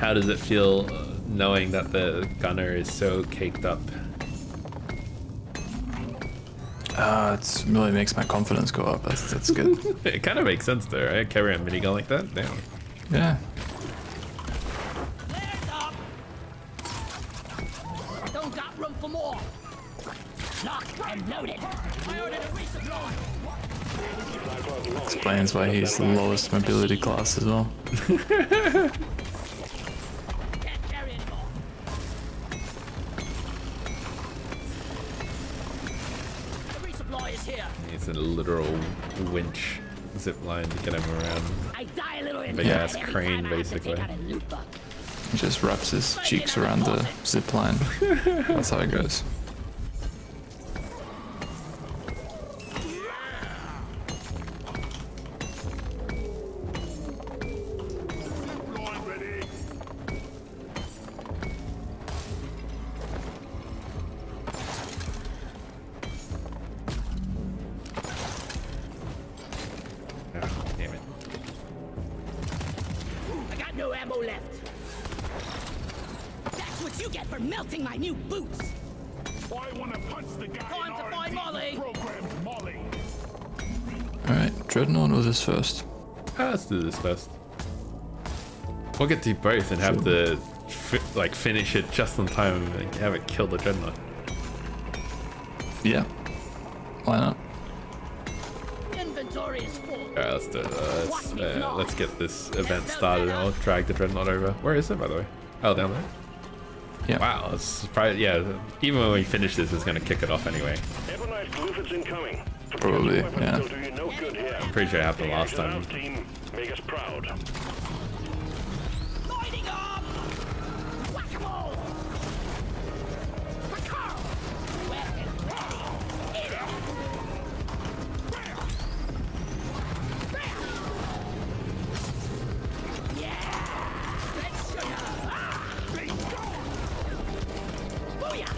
B: how does it feel knowing that the gunner is so caked up?
D: It really makes my confidence go up. That's good.
B: It kind of makes sense though, right? Carry a minigun like that? Damn.
D: Yeah.
A: Flares up. Don't got room for more. Locked and loaded. I ordered a resupply.
D: Explains why he's the lowest mobility class as well.
A: Can't carry anymore. The resupply is here.
B: It's a literal winch zip line to get him around.
A: I die a little
B: Big ass
A: every
B: crane,
A: time I have to
B: basically.
A: take out a loot book.
D: He just wraps his cheeks around the zip line. That's how it goes.
C: Line ready.
B: Oh, damn it.
A: I got no ammo left. That's what you get for melting my new boots.
C: I want to punch the guy
A: Time
C: in
A: to
C: R&D
A: find Molly.
C: who programmed Molly.
D: Alright, Dreadnought or this first?
B: Let's do this first. We'll get to both and have the finish it just on time and have it kill the dreadnought.
D: Yeah. Why not?
A: Inventory is full.
B: Alright, let's do it. Let's get this event started and I'll drag the dreadnought over. Where is it, by the way? Oh, down there.
D: Yeah.
B: Wow, it's probably, yeah, even when we finish this, it's going to kick it off anyway.
E: Ebonite Glufids incoming.
D: Probably,
E: Weapons
D: yeah.
E: will do you no good here.
B: I'm pretty sure it happened last
E: Action
B: time.
E: out, team. Make us proud.
A: Lighting up! Whack-a-mole! Whack-a! Weapon ready! Eat it! Yeah! Let's sugar! Ah! Booyah!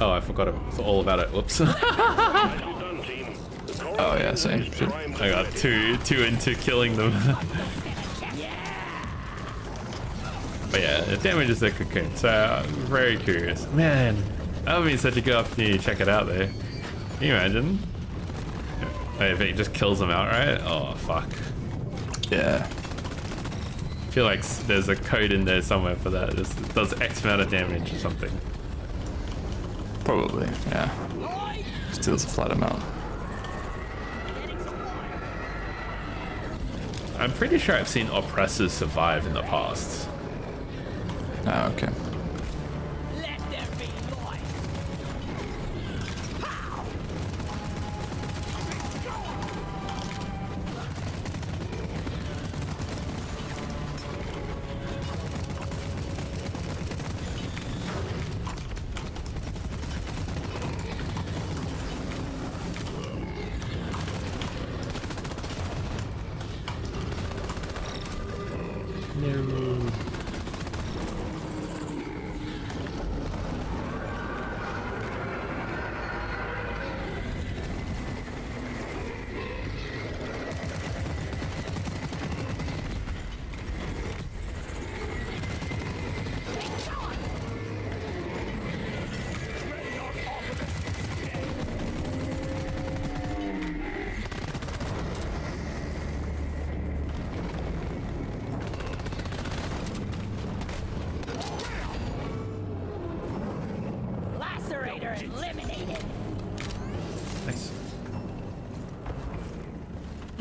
B: Oh, I forgot it's all about it. Whoops.
E: Nicely done, team. The
D: Oh yeah, same. Shit.
B: I got too into killing them. But yeah, it damages the cocoon, so I'm very curious. Man, that would be such a good opportunity to check it out there. Can you imagine? If it just kills them outright? Oh, fuck.
D: Yeah.
B: I feel like there's a code in there somewhere for that. It does X amount of damage or something.
D: Probably, yeah. Steals a flat amount.
B: I'm pretty sure I've seen oppressors survive in the past.
D: Ah, okay.
A: Let there be light.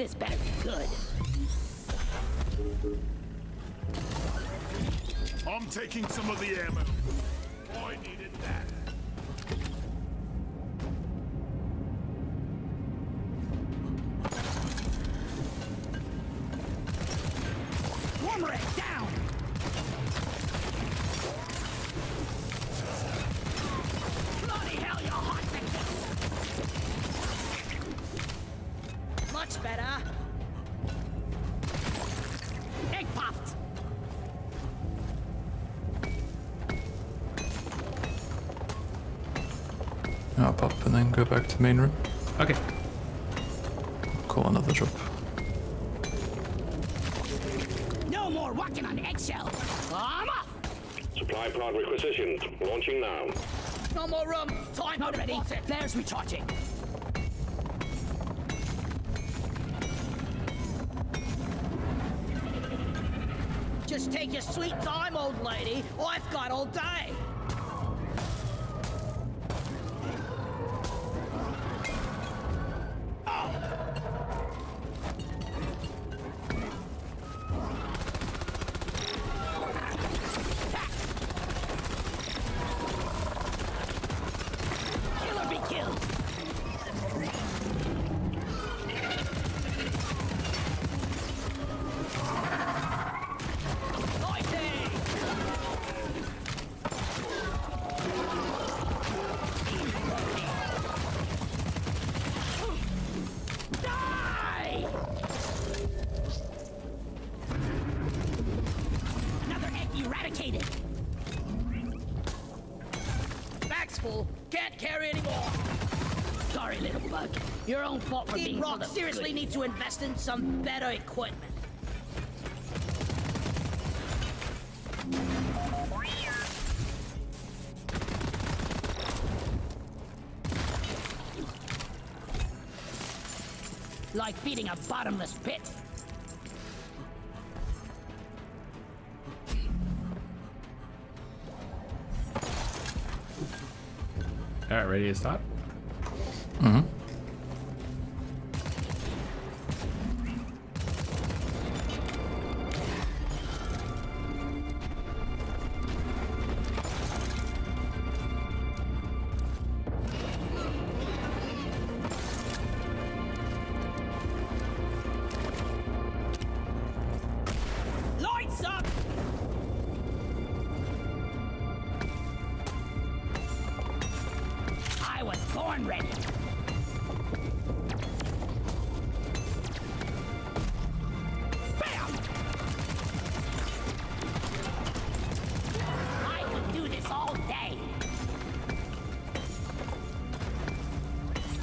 A: This better be good.
C: I'm taking some of the ammo. I needed that.
A: Warmer it down! Bloody hell, you're hot, Victor! Much better. Egg popped!
D: I'll pop and then go back to main room.
B: Okay.
D: Call another drop.
A: No more walking on eggshells! I'm off!
E: Supply pod requisitioned. Launching now.
A: No more room! Time already! Flares recharging! Just take your sweet time, old lady. I've got all day. Killer be killed. Die! Another egg eradicated. Bag's full. Can't carry anymore. Sorry, little bug. Your own fault for being full of seriously need to invest in some better equipment. Like feeding a bottomless pit.
B: All right, ready to start?
D: Mm-hmm.
A: Lights up! I was born ready. Bam! I could do this all day.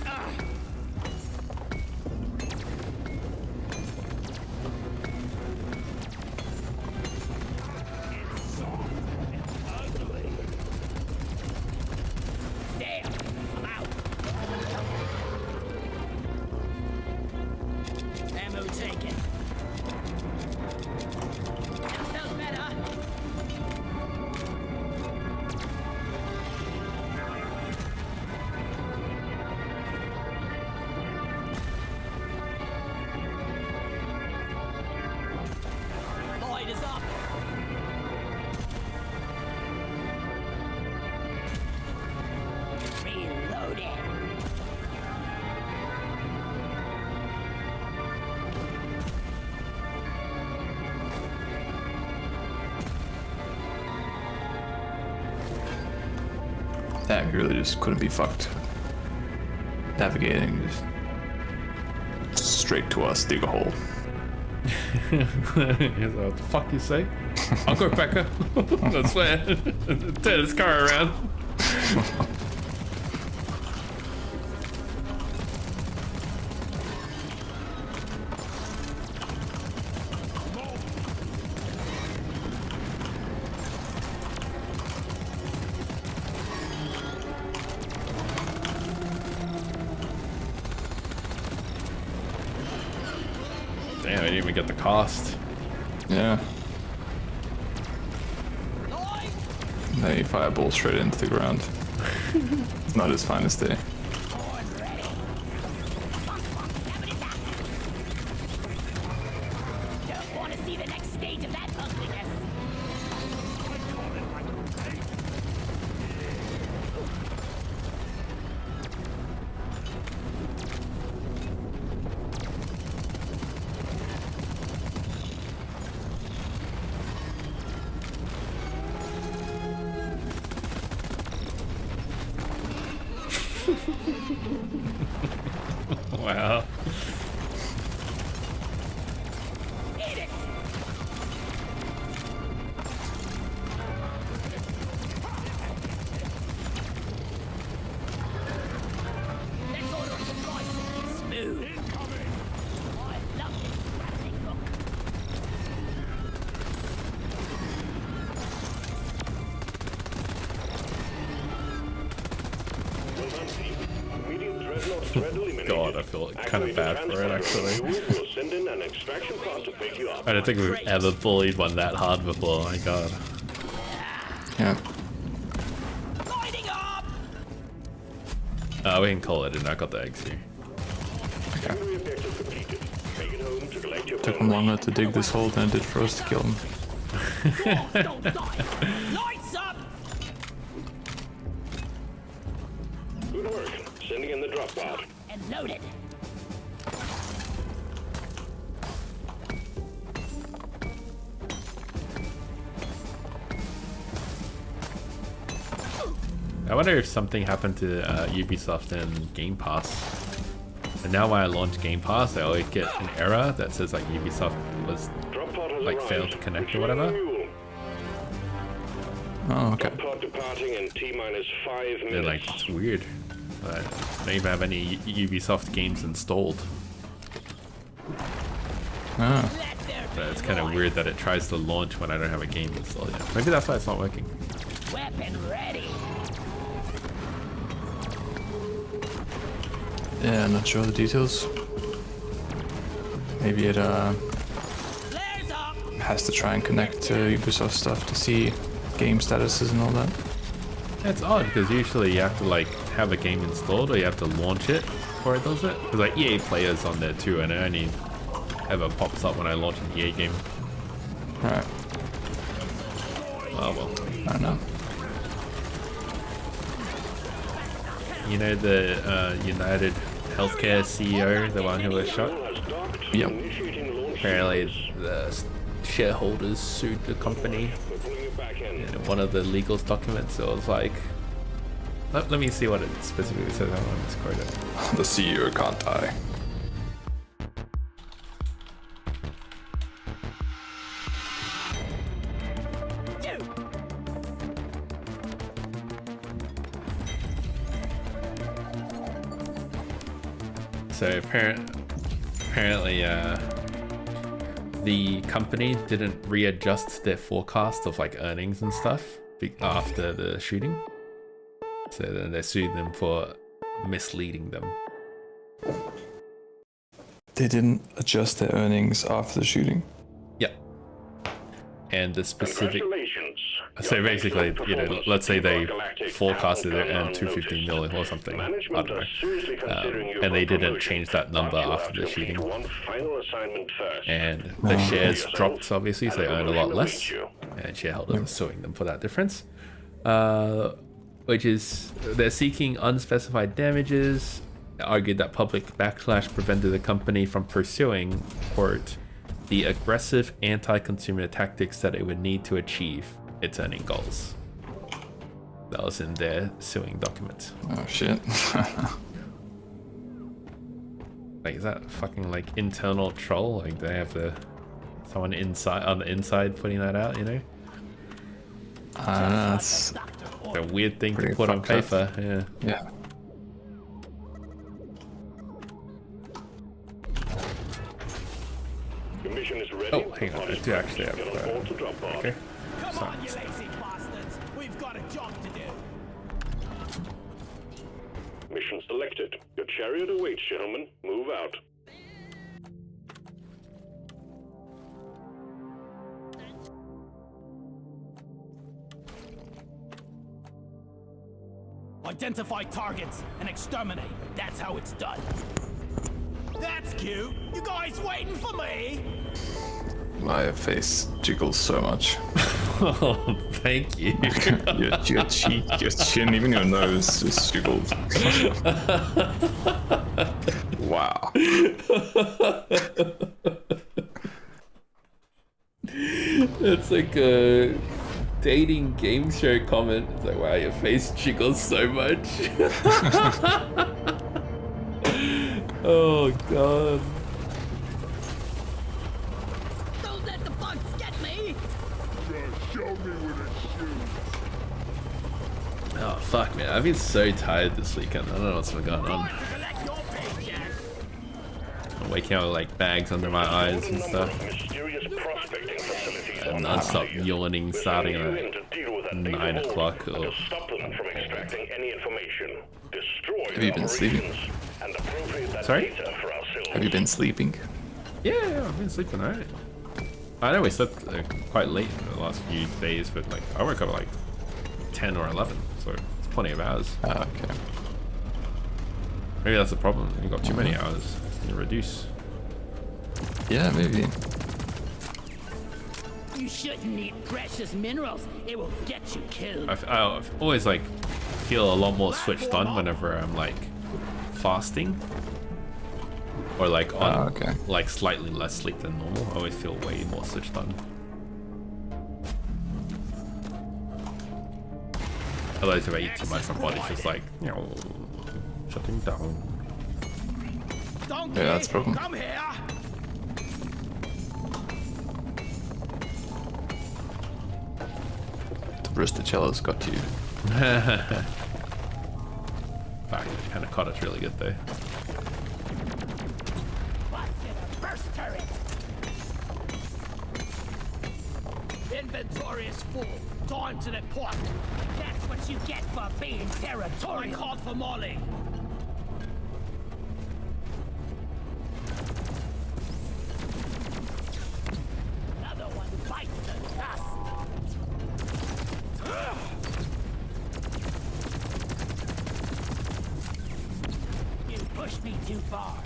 A: Ugh. Damn, I'm out. Ammo taken. That felt better. Light is up. Reloading.
D: Yeah, we really just couldn't be fucked. Navigating just straight to us, dig a hole.
B: He's like, what the fuck you say? I'll go back up. I swear. Turn his car around. Damn, I didn't even get the cost.
D: Yeah. They fireball straight into the ground. It's not his finest day.
B: Wow.
A: Eat it! Let's order some rice. Smooth.
C: Incoming!
A: I love this rattling rock.
E: Well done, team. Immediate dreadnought threat eliminated.
B: God, I feel kind of
E: Activate
B: bad
E: the
B: for it,
E: transfer
B: actually.
E: menu. We'll send in an extraction pod to pick you up.
B: I don't think we've ever bullied one that hard before. My God.
D: Yeah.
A: Lighting up!
B: We can call it in. I got the eggs here.
E: Secondary objective completed. Make it home to collect your
D: Took him longer to dig this hole than it did for us to kill him.
A: Dogs don't die. Lights up!
E: Good work. Sending in the drop pod.
A: And loaded.
B: I wonder if something happened to Ubisoft and Game Pass. And now when I launch Game Pass, I always get an error that says like Ubisoft was
E: Drop pod has
B: like
E: arrived.
B: failed to connect or
E: Retrieving
B: whatever.
E: mule.
D: Oh, okay.
E: Drop pod departing in T-minus 5 minutes.
B: They're like, it's weird. I don't even have any Ubisoft games installed.
D: Ah,
A: Let there be
B: But it's kind of
A: light.
B: weird that it tries to launch when I don't have a game installed yet. Maybe that's why it's not working.
A: Weapon ready.
D: yeah, not sure the details. Maybe it
A: Flares up!
D: has to try and connect to Ubisoft stuff to see game statuses and all that.
B: It's odd because usually you have to like have a game installed or you have to launch it before it does it. Because like EA Player's on there too, and it only ever pops up when I launch an EA game.
D: Right.
B: Oh well.
D: I don't know.
B: You know the United Healthcare CEO, the one who was shot?
D: Yep.
E: Initiating launch.
B: Apparently the shareholders sued the company.
E: We're pulling it back in.
B: In one of the legal documents, it was like... Let me see what it specifically says. I don't want to misquote it.
D: The CEO can't die.
B: So apparently, the company didn't readjust their forecast of like earnings and stuff after the shooting. So then they sued them for misleading them.
D: They didn't adjust their earnings after the shooting.
B: Yeah. And the specific...
E: Congratulations.
B: So basically, you know, let's say they
E: Galactic
B: forecasted it
E: hasn't
B: at
E: gone
B: 250 million or something. I don't
E: Management are
B: know.
E: seriously considering you
B: And
E: for
B: they didn't
E: promotion.
B: change that number
E: But you'll
B: after
E: have
B: the
E: to complete
B: shooting.
E: one final assignment first.
B: And the shares dropped, obviously, so they earned a lot less.
E: You.
B: And shareholders are suing them for that difference. Which is, they're seeking unspecified damages, argued that public backlash prevented the company from pursuing, quote, the aggressive anti-consumer tactics that it would need to achieve its earning goals. That was in their suing document.
D: Oh shit.
B: Like, is that fucking like internal troll? Like, they have someone inside on the inside putting that out, you know?
D: I don't know, that's...
B: It's a weird thing to
D: Pretty
B: put on
D: fucked up.
B: paper, yeah.
D: Yeah.
E: Your mission is ready.
B: Oh, hang on, I do actually have
E: Get on board to drop pod.
B: okay.
C: Come on, you lazy bastards! We've got a job to do.
E: Mission selected. Your chariot awaits, gentlemen. Move out.
C: Identify targets and exterminate. That's how it's done. That's cute. You guys waiting for me?
D: My face jiggles so much.
B: Oh, thank you.
D: your cheek, your chin, even your nose just jiggles. Wow.
B: It's like a dating game show comment. It's like, wow, your face jiggles so much. Oh god.
A: Don't let the bugs get me!
E: Show me with a shoe.
B: Oh fuck, man. I've been so tired this weekend. I don't know what's been going on. I'm waking up with like bags under my eyes and stuff.
E: Mysterious prospecting facilities
B: And
E: on
B: non-stop
E: Hawaii.
B: yawning starting
E: You
B: at
E: in to deal with that
B: 9
E: data
B: o'clock
E: vault
B: or...
E: and to stop them from extracting any information. Destroy
D: Have you
E: their
D: been sleeping?
E: operations and appropriate that
B: Sorry?
E: data for ourselves.
D: Have you been sleeping?
B: Yeah, I've been sleeping alright. I know we slept quite late in the last few days, but like I woke up at like 10 or 11, so it's plenty of hours.
D: Ah, okay.
B: Maybe that's the problem. You got too many hours. You reduce.
D: Yeah, maybe.
A: You shouldn't eat precious minerals. It will get you killed.
B: I've always like feel a lot more switched on whenever I'm like fasting or like on
D: okay.
B: like slightly less sleep than normal. I always feel way more switched on. Otherwise, if I eat too much, my body's just like, you know, shutting down.
C: Donkey,
D: Yeah, that's a problem.
C: come here.
D: The Brusticella's got you.
B: Fuck, the panna cotta's really good though.
C: Burst turret. Inventory is full. Time to depart.
A: That's what you get for being
C: I
A: territorial.
C: called for Molly.
A: Another one bites the dust. You pushed me too far.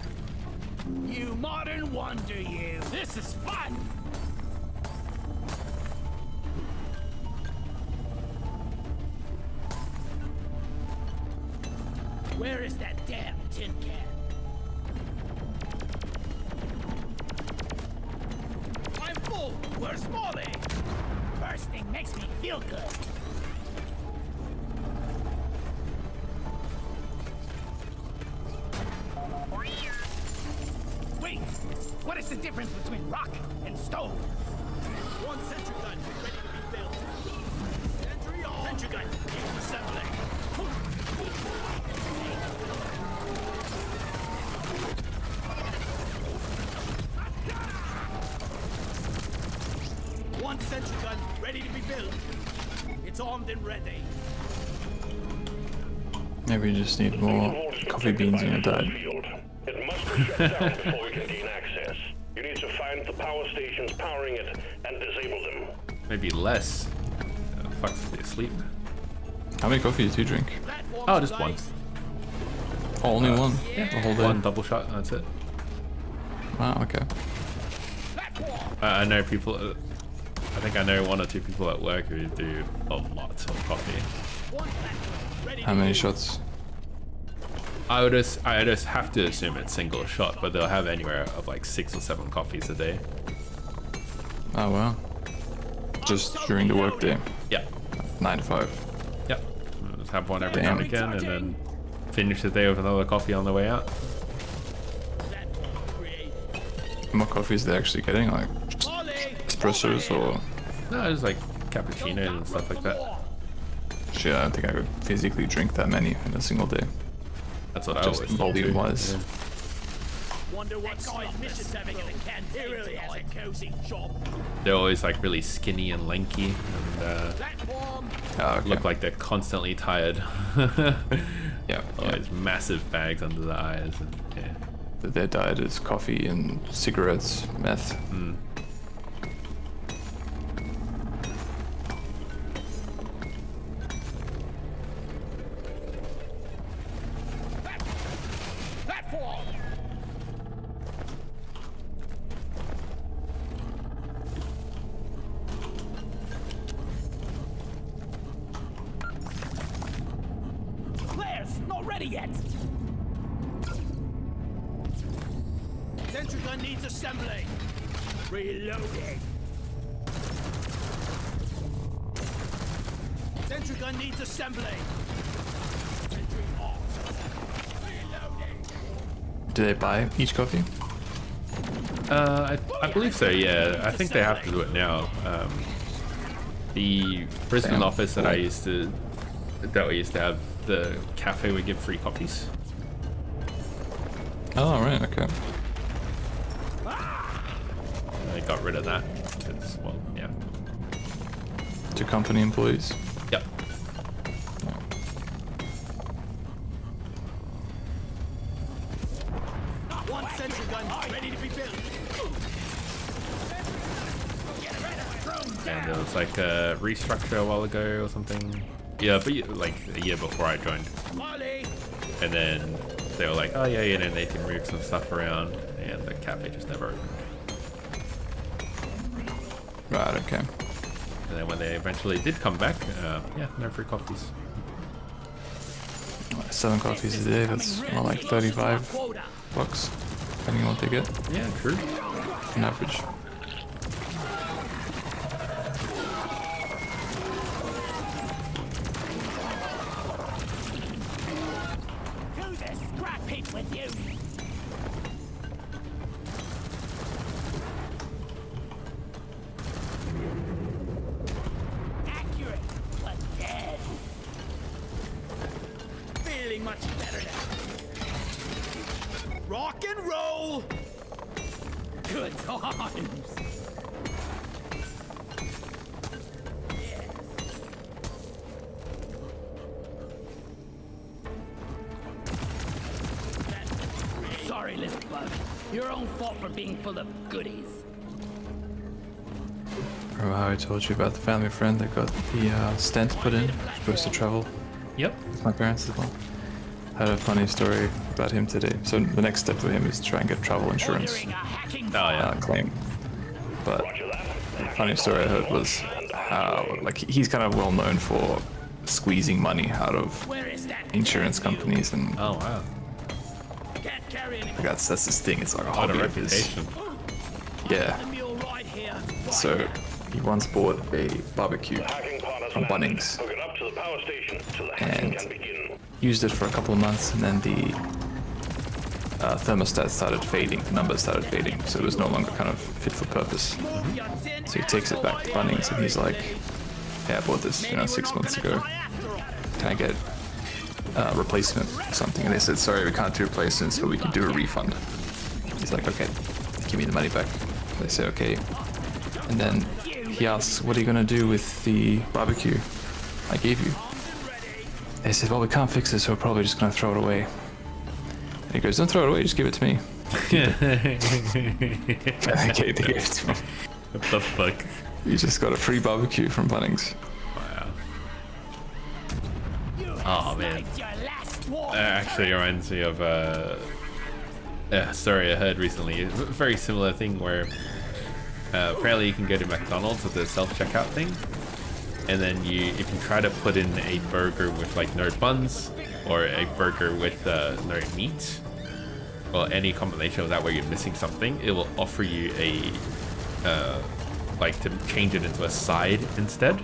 C: You modern wonder, you. This is fun.
A: Where is that damn tin can?
C: I'm full. Where's Molly?
A: Bursting makes me feel good.
C: Wait. What is the difference between rock and stone? One sentry gun ready to be built. Sentry on. Sentry gun in assembly. One sentry gun ready to be built. It's armed and ready.
D: Maybe you just need more coffee beans in your diet.
E: Field. It must be shut down before we can gain access. You need to find the power stations powering it and disable them.
B: Maybe less. Fuck's be asleep.
D: How many coffee did you drink?
C: Platform
B: Oh, just
C: supplies.
D: Oh, only one. The whole day.
B: One double shot, and that's it.
D: Wow, okay.
C: Platform.
B: I know people. I think I know 1 or 2 people at work who do a lot of coffee.
C: One platform ready
D: How
C: to
D: many
C: move.
D: shots?
B: I just have to assume it's single shot, but they'll have anywhere of like 6 or 7 coffees a day.
D: Oh, wow. Just during the workday.
B: Yeah,
D: 9 to 5.
B: yeah. I'll just have one every now
D: Damn.
B: and again, and then finish the day with another coffee on the way out.
C: Platform create.
D: How much coffee is they actually getting? Like just
C: Molly.
D: espressos or...
B: No, just like cappuccinos and stuff like that.
D: Shit, I don't think I could physically drink that many in a single day.
B: That's what I
D: Just
B: always do.
D: volume-wise.
B: Yeah.
C: Wonder what guy's mission's having in a canteen. He really has a cozy job.
B: They're always like really skinny and lanky, and
C: Platform.
D: Ah, okay.
B: look like they're constantly tired.
D: Yeah,
B: Always massive bags under the eyes, and yeah.
D: Their diet is coffee and cigarettes, meth.
C: Platform. Flares not ready yet. Sentry gun needs assembly. Reloading. Sentry gun needs assembly. Sentry off. Reloading.
D: Do they buy each coffee?
B: I believe so, yeah. I think they have to do it now. The Brisbane
D: Damn.
B: office that we used to have, the cafe would give free coffees.
D: Oh, right, okay.
B: They got rid of that. Because, well, yeah.
D: To company employees.
B: Yep.
C: One sentry gun ready to be built.
B: And there was like a restructure a while ago or something. Yeah, but like a year before I joined.
C: Molly.
B: And then they were like, oh yeah, and then they can move some stuff around, and the cafe just never opened.
D: Right, okay.
B: And then when they eventually did come back, yeah, no free coffees.
D: 7 coffees a day, that's more like 35 bucks, depending on what they get
B: Yeah, true.
D: on average.
C: To the scrap heap with you. Accurate, but dead. Feeling much better now. Rock and roll. Good times.
A: Sorry, little bug. Your own fault for being full of goodies.
D: Remember how I told you about the family friend that got the stent put in? Supposed to travel
B: Yep.
D: with my parents as well. I had a funny story about him today. So the next step for him is to try and get travel insurance
A: Ordering a hacking
B: Oh yeah.
D: claim. But the funny story I heard was how, like, he's kind of well known for squeezing money out of
A: Where is that?
D: insurance companies, and
B: Oh wow.
A: Can't carry any
D: like, that's his thing. It's like a
B: What a
D: hobby of his.
B: reputation.
D: Yeah.
A: mule right here.
D: So he once bought a barbecue
E: Hacking partners
D: from
E: landed.
D: Bunnings.
E: Hook it up to the power station so the hacking
D: And
E: can begin.
D: used it for a couple of months, and then the thermostat started fading, the numbers started fading, so it was no longer kind of fit for purpose. So he takes it back to Bunnings, and he's like, "Hey, I bought this, 6 months ago. Can I get a replacement or something?" And they said, "Sorry, we can't do replacements, but we can do a refund." He's like, "Okay, give me the money back." They say, "Okay." And then he asks, "What are you gonna do with the barbecue I gave you?" They said, "Well, we can't fix it, so we're probably just gonna throw it away." And he goes, "Don't throw it away, just give it to me." Okay, they gave it to me.
B: What the fuck?
D: You just got a free barbecue from Bunnings.
B: Wow. Oh man. Actually reminds me of sorry, I heard recently a very similar thing where apparently you can go to McDonald's with the self-checkout thing, and then if you try to put in a burger with like no buns or a burger with no meat or any combination of that where you're missing something, it will offer you a like to change it into a side instead.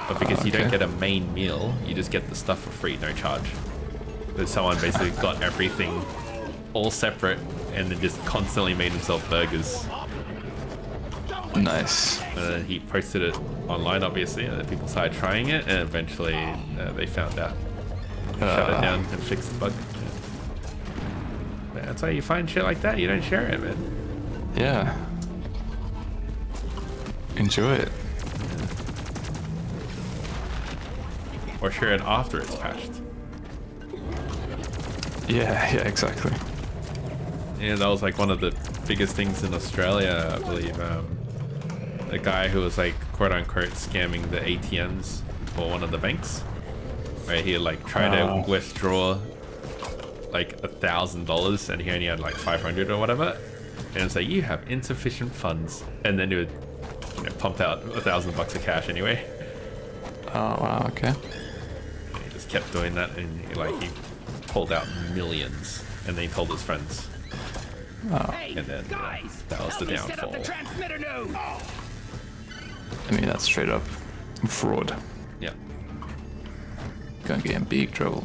B: But because you don't get a main meal, you just get the stuff for free, no charge. But someone basically got everything all separate and then just constantly made himself burgers.
D: Nice.
B: And then he posted it online, obviously, and then people started trying it, and eventually they found out. Shut it down and fixed the bug. Yeah. That's how you find shit like that. You don't share it, man.
D: Yeah. Enjoy it.
B: Or share it after it's patched.
D: Yeah, exactly.
B: Yeah, that was like one of the biggest things in Australia, I believe. A guy who was like quote unquote scamming the ATMs for one of the banks, where he like tried to withdraw like $1,000 and he only had like 500 or whatever, and it's like, you have insufficient funds, and then he would pump out $1,000 of cash anyway.
D: Oh wow, okay.
B: He just kept doing that, and he pulled out millions, and then he told his friends. And then that was the downfall.
D: I mean, that's straight up fraud.
B: Yeah.
D: Gonna get in big trouble.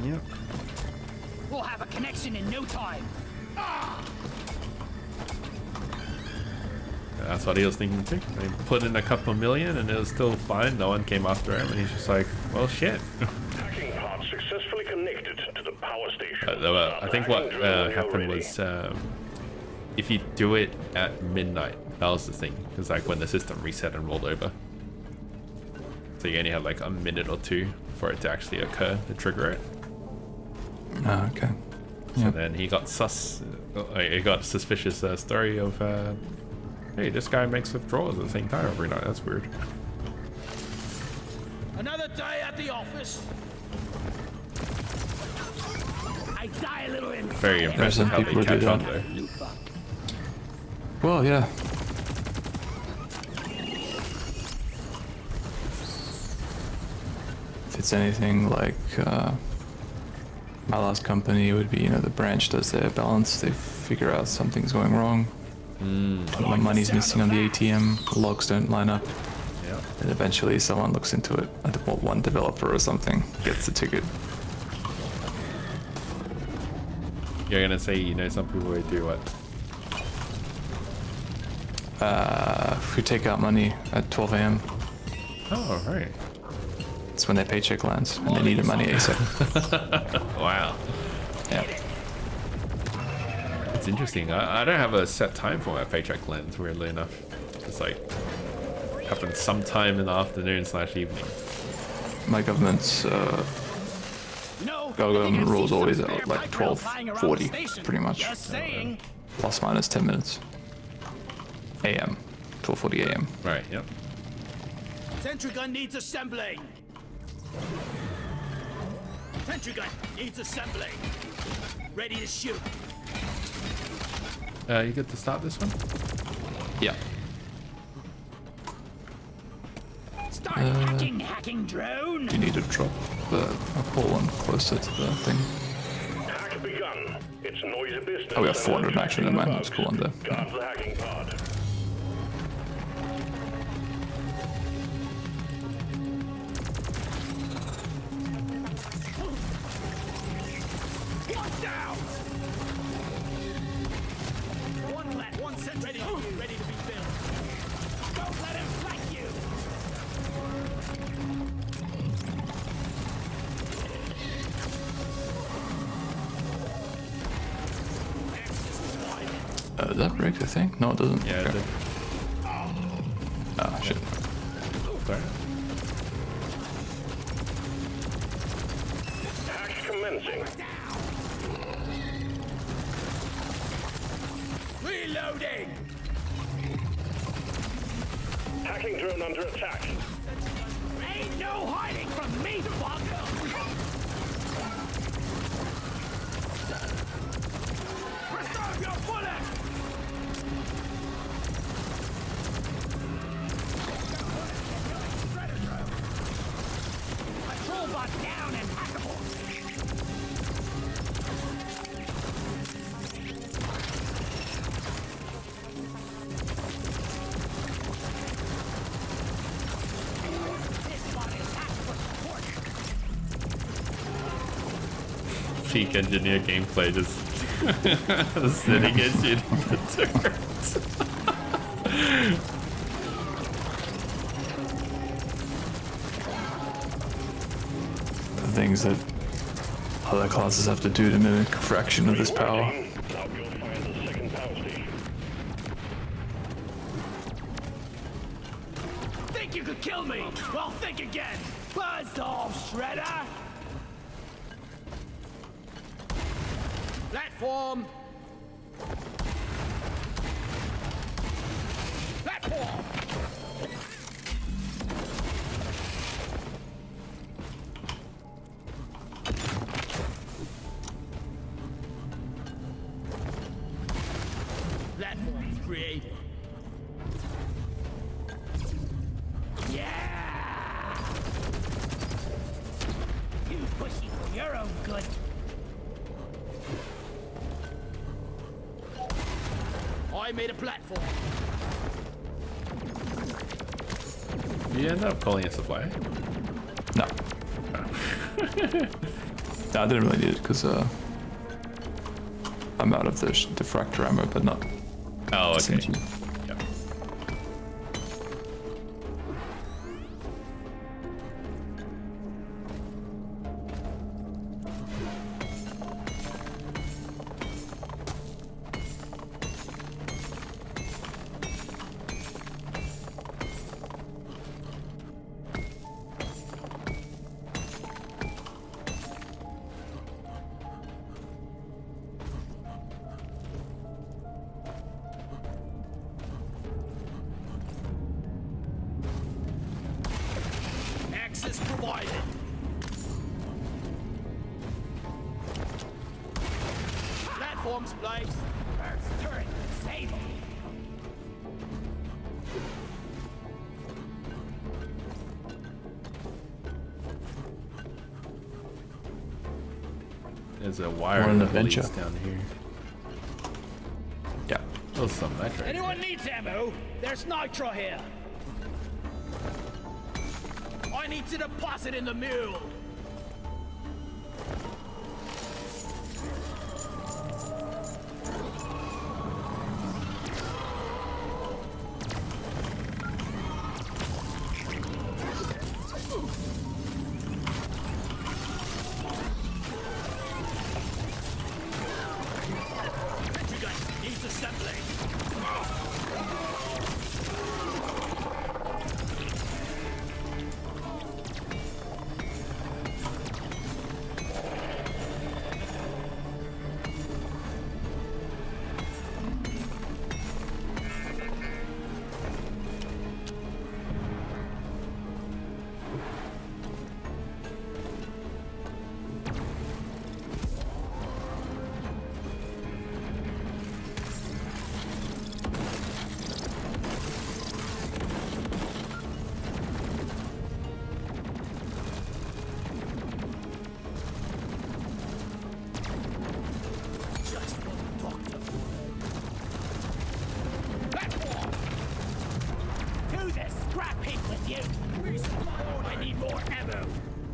B: Yep.
C: We'll have a connection in no time.
B: That's what he was thinking too. They put in a couple million and it was still fine. No one came after him, and he's just like, well, shit.
E: Hacking pod successfully connected to the power station.
B: I think what happened was if you do it at midnight, that was the thing. It's like when the system reset and rolled over. So you only had like a minute or two for it to actually occur to trigger it.
D: Ah, okay.
B: So then he got he got a suspicious story of, hey, this guy makes withdrawals at the same time every night. That's weird.
C: Another day at the office. I die a little inside.
B: Very impressive how they
D: people do
B: catch on
D: that.
B: though.
D: Well, yeah. If it's anything like my last company, it would be, the branch does their balance. They figure out something's going wrong. My money's missing on the ATM. Logs don't line up.
B: Yeah.
D: And eventually someone looks into it. One developer or something gets the ticket.
B: You're gonna say, some people would do what?
D: If we take out money at 12 a.m.,
B: Oh, right.
D: it's when their paycheck lands and they need the money ASAP.
B: Wow.
D: Yeah.
B: It's interesting. I don't have a set time for my paycheck lens, weirdly enough. It's like happens sometime in the afternoon / evening.
D: My government's government rules always at like 12:40, pretty much.
C: Just saying.
D: Plus minus 10 minutes. AM. 12:40 AM.
B: Right, yep.
C: Sentry gun needs assembling. Sentry gun needs assembling. Ready to shoot.
B: You get to start this one?
D: Yeah.
C: Start hacking drone.
D: You need to drop a pull one closer to the thing.
E: Hack begun. It's noisy business.
D: Oh, we got 400 action in mind. That's cool on there.
E: Guard the hacking pod.
C: One down. One set ready to be built. Don't let him flank you.
D: Does that break the thing? No, it doesn't.
B: Yeah,
D: Okay.
B: it did.
D: Ah, shit.
B: Sorry.
E: Hack commencing.
C: Reloading.
E: Hacking drone under attack.
C: Ain't no hiding from me, fucker. Preserve your bullet. Patrol bot down and hackable. This bot is hacked for support.
B: Peak engineer gameplay just sitting at you in the turret.
D: The things that other classes have to do to mimic a fraction of this power.
E: Now go find the second power station.
C: Think you could kill me? Well, think again. Buzz off, Shredder. Platform. Platform. Platform created. Yeah! You pushy for your own good. I made a platform.
B: You end up calling a supplier.
D: No. I didn't really need it because I'm out of the diffractor ammo, but not.
B: Oh, okay.
D: SMG.
B: Yep.
C: Access provided. Platforms placed. First turret disabled.
B: There's a wire
D: What an
B: that leads
D: adventure.
B: down here.
D: Yeah.
B: Oh, some metric.
C: Anyone needs ammo? There's nitro here. I need to deposit in the mule. You guys needs assembly. Just want to talk to them. Platform! Do this scrap heap with you! I need more ammo!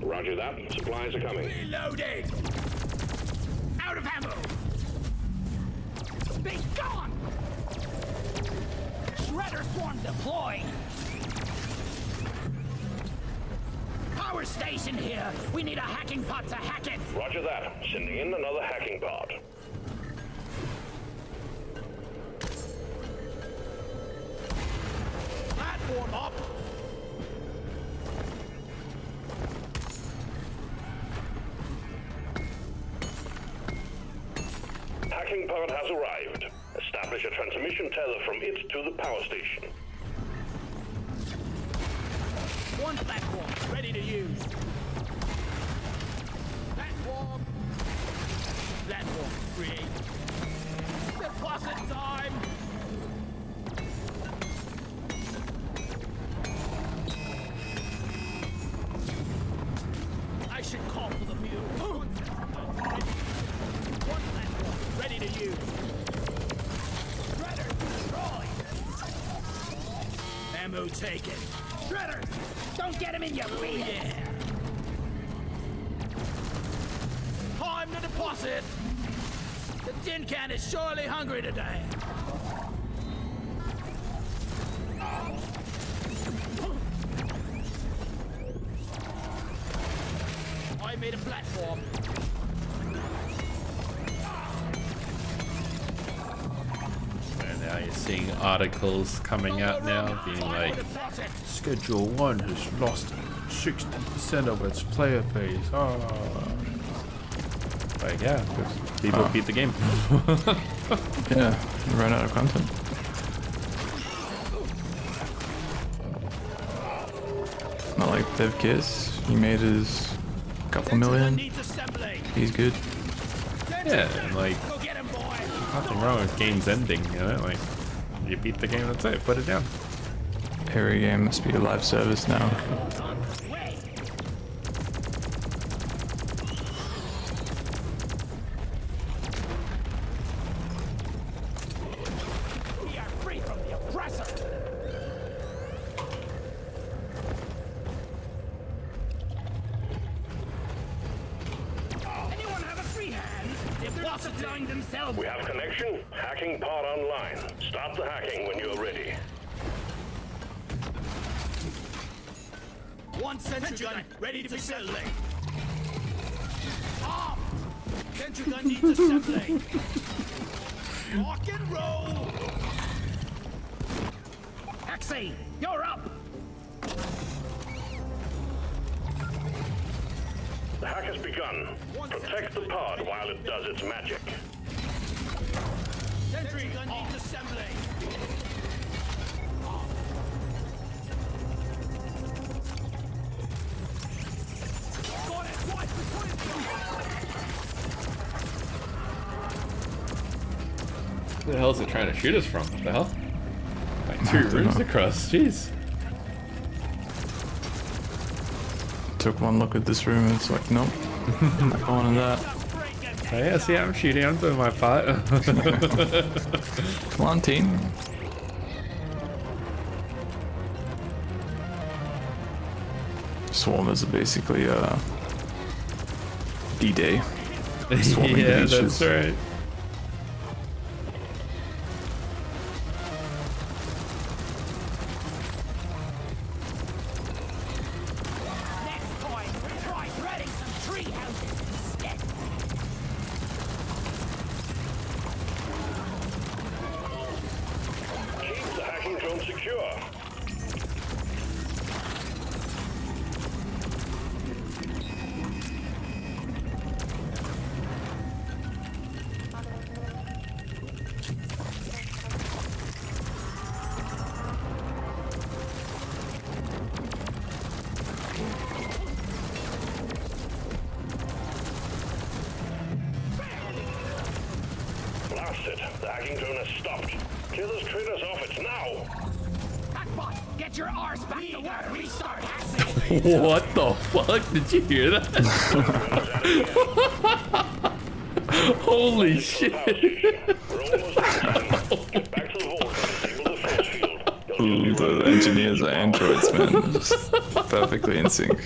E: Roger that. Supplies are coming.
C: Reloading! Out of ammo! Be gone! Shredder swarm deployed! Power station here! We need a hacking pod to hack it!
E: Roger that. Sending in another hacking pod.
C: Platform up!
E: Hacking pod has arrived. Establish a transmission tether from it to the power station.
C: One platform ready to use. Platform. Platform create. Deposit time. I should call for the mule. One platform ready to use. Shredder destroyed. Ammo taken. Shredder! Don't get him in your feet! Yeah. Time to deposit! The tin can is surely hungry today. I made a platform.
B: And now you're seeing articles coming out now being like, Schedule 1 has lost 60% of its player base. Oh. Like, yeah, 'cause people beat the game.
D: Yeah, we ran out of content. Not like DevKiss. He made his couple million.
C: Needs assembly.
D: He's good.
B: Yeah, and like,
C: Go get him, boy.
B: nothing wrong with games ending, you know? Like, you beat the game, that's it, put it down.
D: Every game must be a live service now.
C: Wait. We are free from the oppressor.
A: themselves.
E: We have connection. Hacking pod online. Start the hacking when you're ready.
C: One sentry gun ready to assembly. Off! Sentry gun needs assembly. Rock and roll!
A: Axie, you're up.
E: The hack has begun. Protect the pod while it does its magic.
C: Sentry gun needs assembly. Got it! What?
B: Where the hell is it trying to shoot us from? What the hell? Like
D: I
B: 2
D: don't
B: rooms
D: know.
B: across, jeez.
D: Took one look at this room and it's like, nope, not going in that.
B: Oh, yeah, see, I'm shooting, I'm doing my part.
D: Come on, team. Swarmers are basically D-Day. Swarming
B: yeah,
D: the
B: that's
D: beaches.
B: right.
A: Next time, try threading some tree houses instead.
E: Keep the hacking drone secure. Blast it. The hacking drone has stopped. Kill those traitors off. It's now.
A: Hackbot, get your arse back to work. Restart Axie.
B: What the fuck? Did you hear that? Holy shit.
E: We're almost done. Get back to the vault and disable the force field.
D: Ooh, the engineers are androids, man. Just perfectly in sync.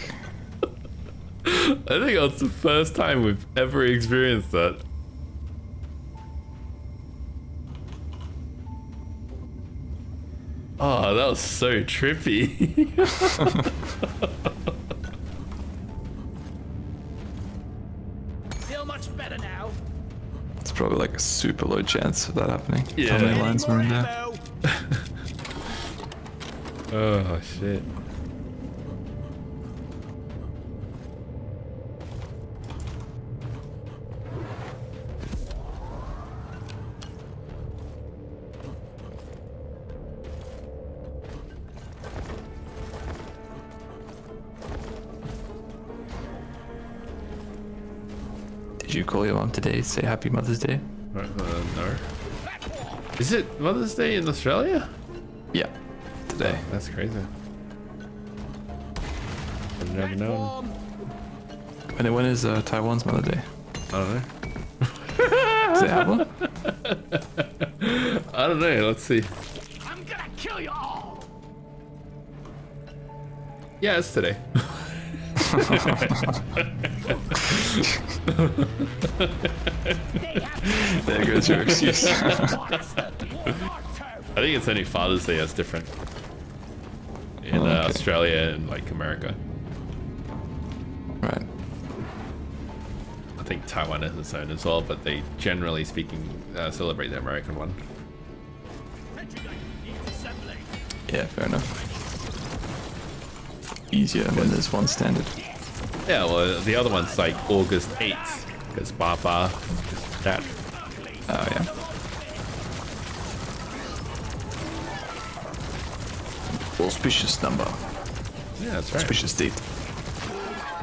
B: I think that's the first time we've ever experienced that. Oh, that was so trippy.
A: Feel much better now.
D: It's probably like a super low chance of that happening.
B: Yeah.
D: How many lines are in there?
C: Ammo.
B: Oh shit.
D: Did you call your mom today? Say Happy Mother's Day?
B: No. Is it Mother's Day in Australia?
D: Yeah, today.
B: That's crazy. I've never known.
D: When is Taiwan's Mother Day?
B: I don't know.
D: Does it have one?
B: I don't know. Let's see.
A: I'm gonna kill you all.
B: Yeah, it's today.
D: There goes your excuse.
B: I think it's only Father's Day that's different in
D: Oh, okay.
B: Australia and like America.
D: Right.
B: I think Taiwan has its own as well, but they generally speaking celebrate the American one.
C: Sentry gun needs assembly.
D: Yeah, fair enough. Easier when there's one standard.
B: Yeah, well, the other one's like August 8th, because Baba, that.
D: Oh, yeah. Auspicious number.
B: Yeah, that's right.
D: Auspicious date.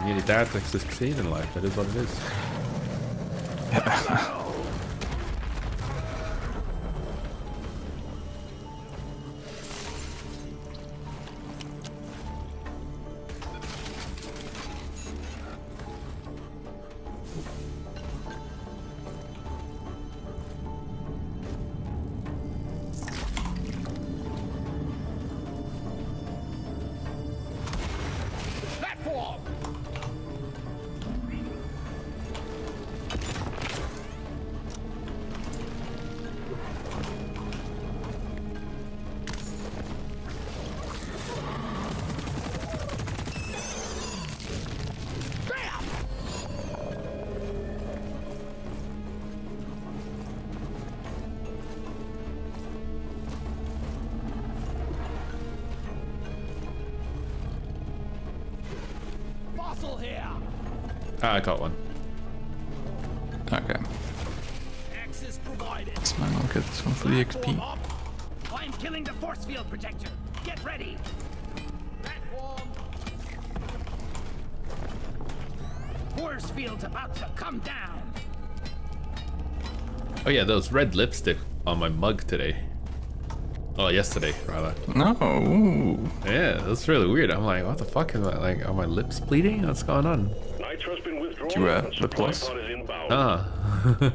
B: You need that to succeed in life. That is what it is.
A: Platform.
C: missile here.
B: Ah, I got one.
D: Okay.
C: Access provided.
D: This might not get this one for the
C: Platform
D: XP.
C: up. I'm killing the force field projector. Get ready. Platform. Force field's about to come down.
B: Oh yeah, there was red lipstick on my mug today. Oh, yesterday rather.
D: No. Ooh.
B: Yeah, that's really weird. I'm like, what the fuck is that? Like, are my lips bleeding? What's going on?
E: Nitro's been withdrawn.
D: Do you wear
E: and
D: lip
E: supply
D: gloss?
E: pod is inbound.
B: Ah.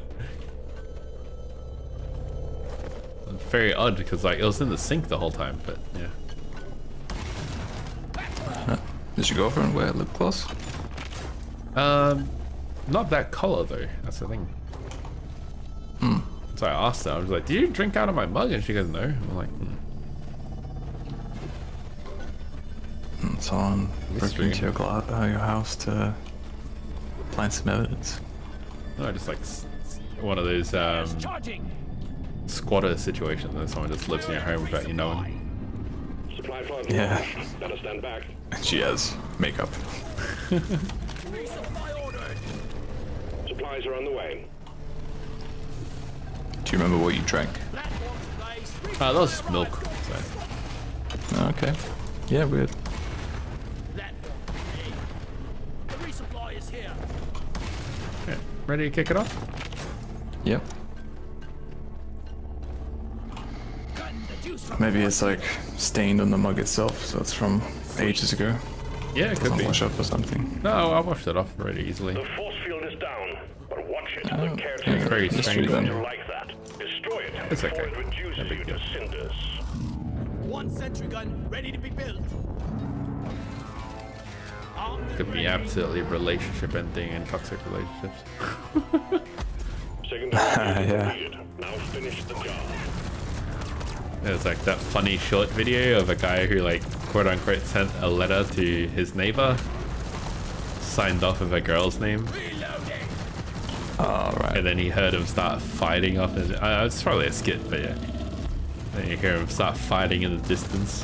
B: Very odd because like it was in the sink the whole time, but yeah.
D: Did your girlfriend wear lip gloss?
B: Not that color though. That's the thing. So I asked her. I was like, "Did you drink out of my mug?" And she goes, "No." I'm like,
D: Someone broke
B: Mystery.
D: into your house to find some evidence.
B: No, just like one of those
C: Charging.
B: squatter situations where someone just lives in your home without you knowing.
E: Supply pod
D: Yeah.
E: launched. Better stand back.
D: And she has makeup.
C: Resupply ordered.
E: Supplies are on the way.
D: Do you remember what you drank?
C: Platform's place.
B: That was milk. So.
D: Oh, okay. Yeah, weird.
C: Platform. Hey. The resupply is here.
B: Yeah. Ready to kick it off?
D: Yep.
C: Cutting the juice from
D: Maybe it's like stained on the mug itself, so it's from ages ago.
B: Yeah, it could
D: Doesn't
B: be.
D: wash up or something.
B: No, I washed it off really easily.
E: The force field is down, but watch it.
D: Oh,
E: The caretaker
B: very
E: is
B: strange
E: going
B: then.
E: to like that. Destroy it
B: It's
E: before
B: okay.
E: it reduces you to cinders.
C: one sentry gun ready to be built. Armed and
B: Could be
C: ready.
B: absolutely relationship ending and toxic relationships.
E: Secondary
D: Yeah.
E: completed. Now finish the job.
B: There's like that funny short video of a guy who like quote unquote sent a letter to his neighbor, signed off with a girl's name,
C: Reloading.
D: Oh, right.
B: and then he heard him start fighting off his. It's probably a skit, but yeah. Then you hear him start fighting in the distance.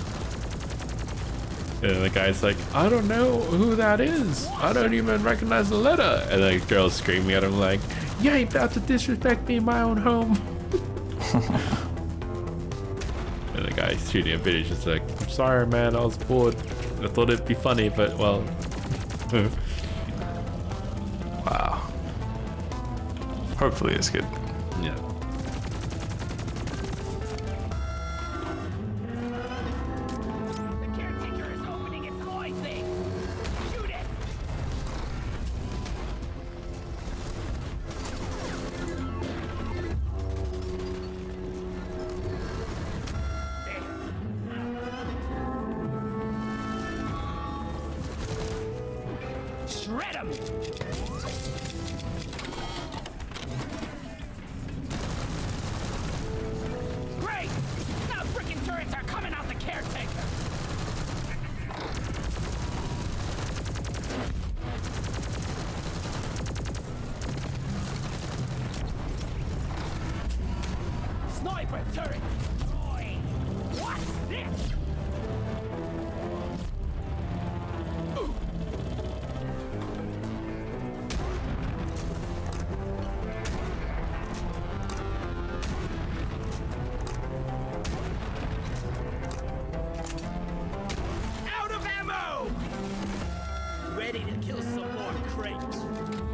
B: And the guy's like, I don't know who that is. I don't even recognize the letter. And the girl's screaming at him like, you ain't about to disrespect me in my own home. And the guy shooting a video is just like, I'm sorry, man, I was bored. I thought it'd be funny, but well.
D: Wow. Hopefully it's good.
B: Yeah.
C: The caretaker is opening its eye thing. Shoot it. Shred him. Great! Now frickin' turrets are coming out the caretaker! Sniper turret! Oi! What's this? Out of ammo! Ready to kill some more crates.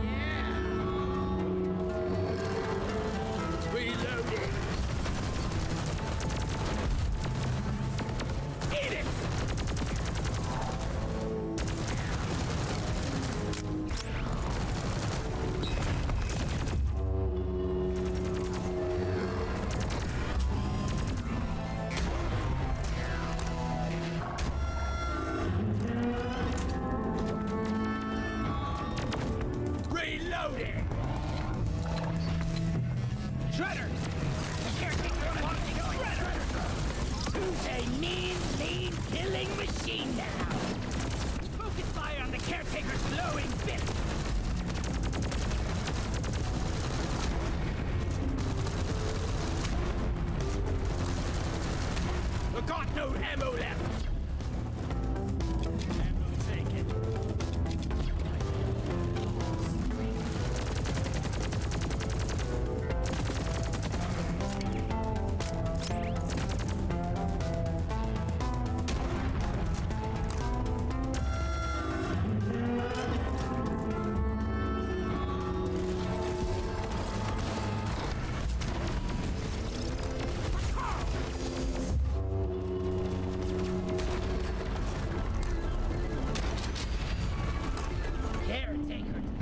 C: Yeah. Reloading. Eat it! Reloading! Shredder! The caretaker unlocking Shredder! Who's a mean, lean, killing machine now? Focus fire on the caretaker's glowing bit! I got no ammo left! Ammo taken.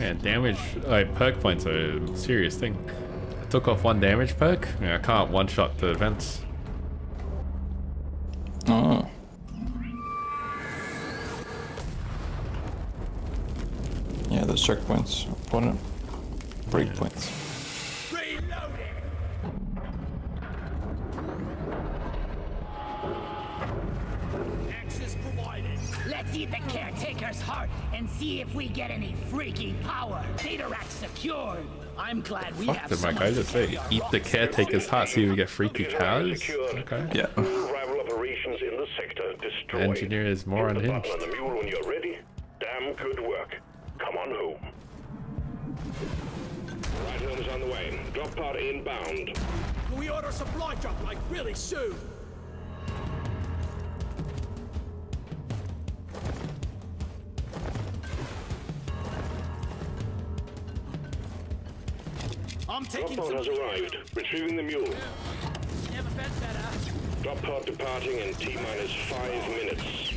B: Man, damage, like perk points are a serious thing. I took off 1 damage perk. I can't one-shot the vents.
D: Oh. Yeah, those checkpoints are important. Breakpoints.
C: Access provided. Let's eat the caretaker's heart and see if we get any freaking power. Data rack secured. I'm glad we
B: Fuck
C: have
B: did my
C: someone
B: guy
C: to
B: just
C: carry
B: say?
C: our
B: Eat the
C: rocks.
B: caretaker's heart so you get freaky
E: Data rack
B: powers?
E: secured.
B: Okay.
D: Yeah.
E: All rival operations in the sector destroyed.
B: Engineer is more
E: Hit the
B: unhinged.
E: button on the mule when you're ready. Damn good work. Come on home. Right home is on the way. Drop pod inbound.
C: Can we order a supply drop like really soon? I'm
E: Drop
C: taking
E: pod
C: some.
E: has arrived. Retrieving the mule.
C: Never felt better.
E: Drop pod departing in T-minus 5 minutes.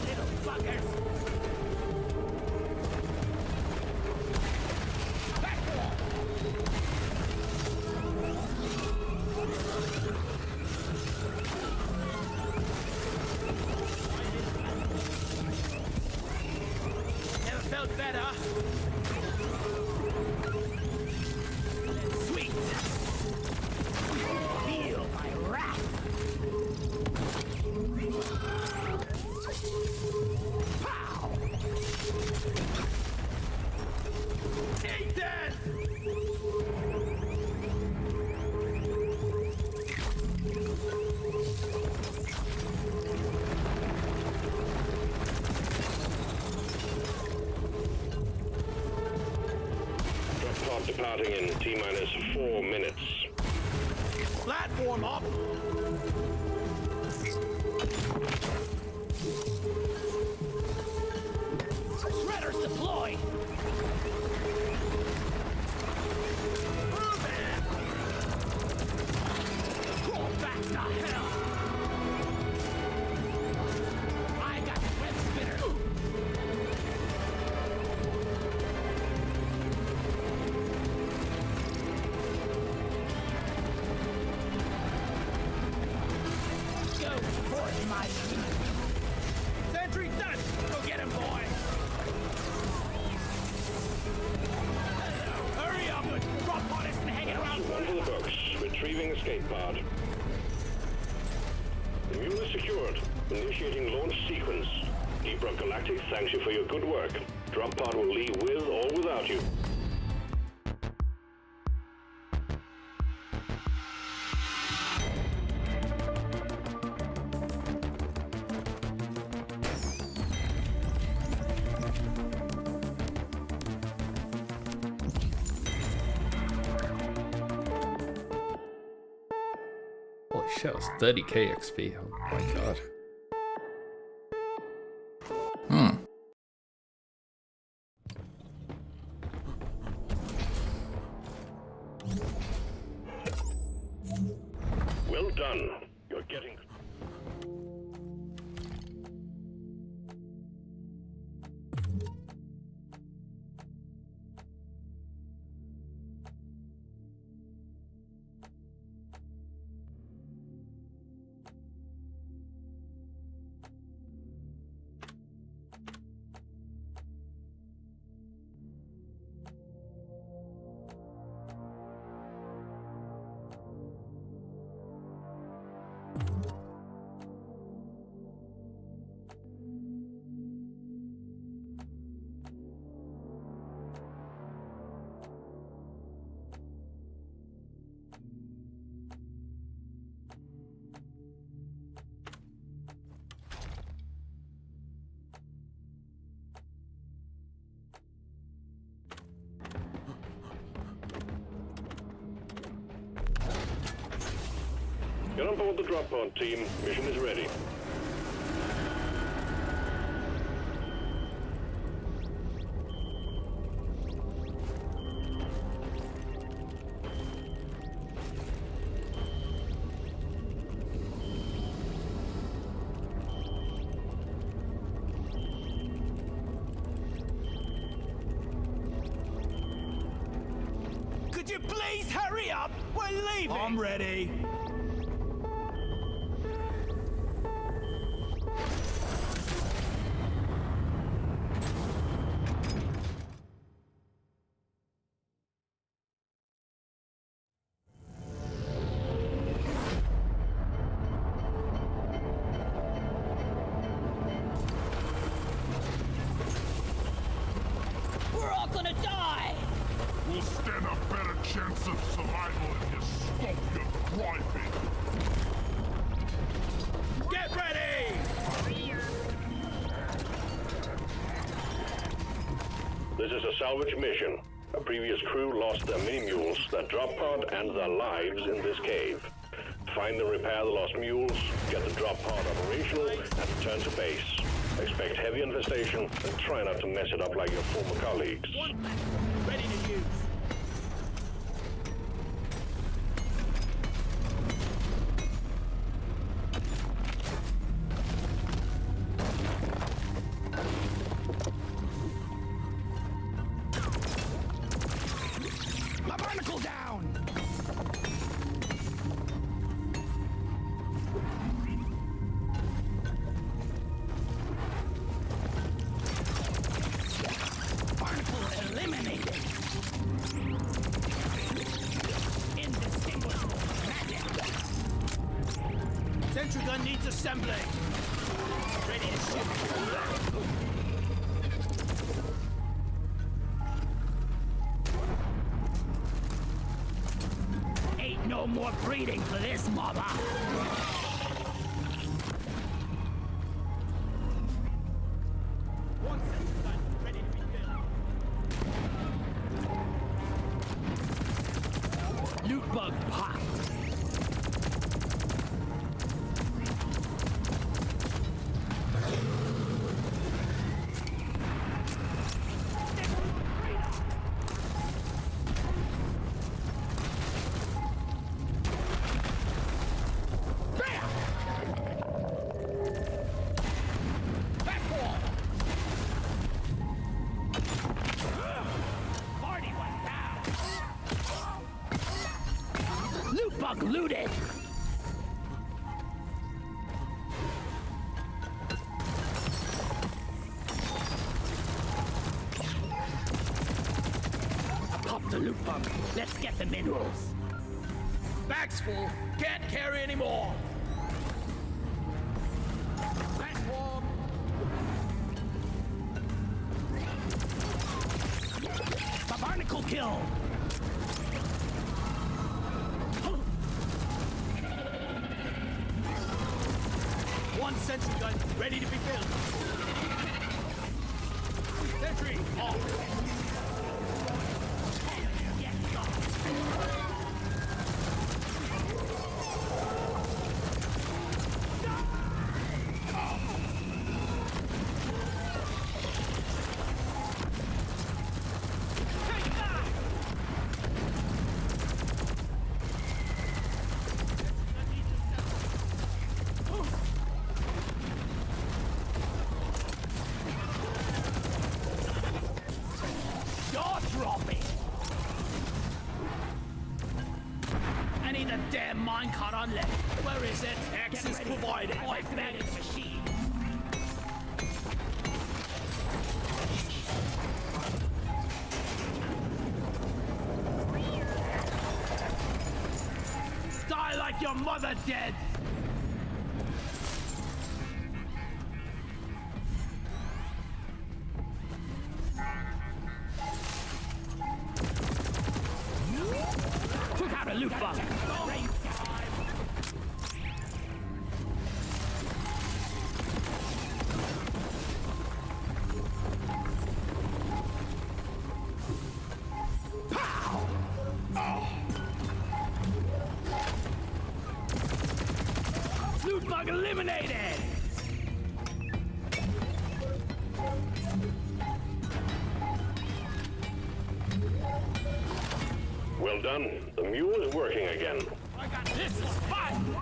C: Little fuckers. Never felt better. Sweet. Feel my wrath. Pow. Eat that.
E: Drop pod departing in T-minus 4 minutes.
C: Platform up. Shredders deployed. Move it. Crawl back to hell. I got the web spinner. Go forth, my sentry done. Go get him, boy. Hurry up! Drop pod isn't hanging around.
E: One for the books. Retrieving escape pod. The mule is secured. Initiating launch sequence. Deep Rock Galactic thanks you for your good work. Drop pod will leave with or without you.
B: Holy shit, it was 30k XP. Oh my god.
E: Well done. You're getting... Get on board the drop pod, team. Mission is ready.
C: you please hurry up? We're leaving. I'm ready.
A: We're all gonna die!
G: We'll stand a better chance of survival if you stop your griping.
C: Get ready!
E: This is a salvage mission. A previous crew lost their mini-mules, their drop pod, and their lives in this cave. Find and repair the lost mules, get the drop pod operational, and return to base. Expect heavy infestation, and try not to mess it up like your former colleagues.
C: Ready to use. A barnacle down! Barnacle eliminated! Indistinguishable. Sentry gun needs assembling. Ready to shoot. Ain't no more breeding for this mobber. One sentry gun ready to be filled. Loot bug pop. Party went down. Loot bug looted. Pop the loot bug. Let's get the minerals. Bag's full. Can't carry anymore. Platform. A barnacle kill. One sentry gun ready to be filled. Sentry off. Jaw dropping. I need a damn minecart on left. Where is it? Access provided. My bandit machine. Die like your mother dead. Took out a loot bug. Loot bug eliminated!
E: Well done. The mule is working again.
C: I got this is fun!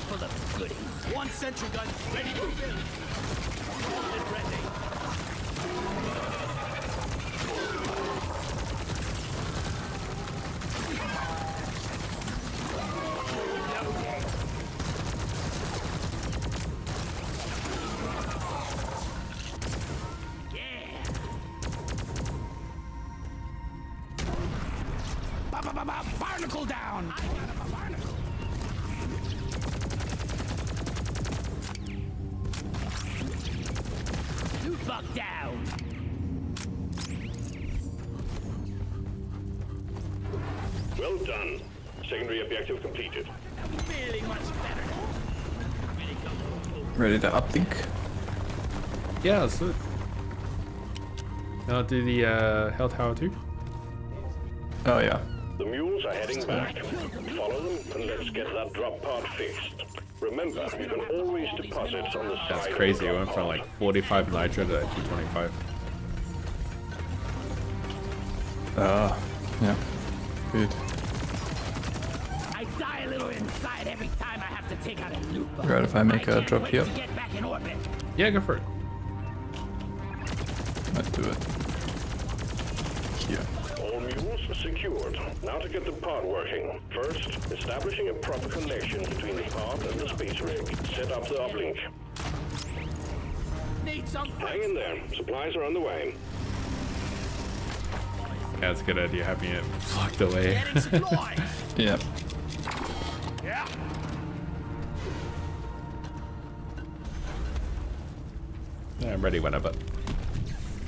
C: full of goodies. One sentry gun ready to build. Get ready. Barnacle down! I got him a barnacle! Loot bug down!
E: Well done. Secondary objective completed.
C: Feeling much better.
D: Ready to uplink?
B: Yeah, let's do it. I'll do the Hell Tower too.
D: Oh yeah.
E: The mules are heading back. Follow them and let's get that drop pod fixed. Remember, you can always deposit on the side.
B: That's
E: of the
B: crazy. It
E: drop
B: went from
E: pod.
B: like 45 nitro to 225.
D: Yeah. Good.
C: I die a little inside every time I have to take out a loot bug.
D: Right, if I make
C: I
D: a
C: can't
D: drop
C: wait
D: here,
C: to get back in orbit.
B: Yeah, go for it.
D: let's do it. Here.
E: All mules secured. Now to get the pod working. First, establishing a proper connection between the pod and the space rig. Set up the uplink.
C: Need some
E: Hang in there. Supplies are on the way.
B: Yeah, it's a good idea having it flocked away.
C: getting supplies.
D: Yeah.
C: Yeah.
B: Yeah, I'm ready whenever.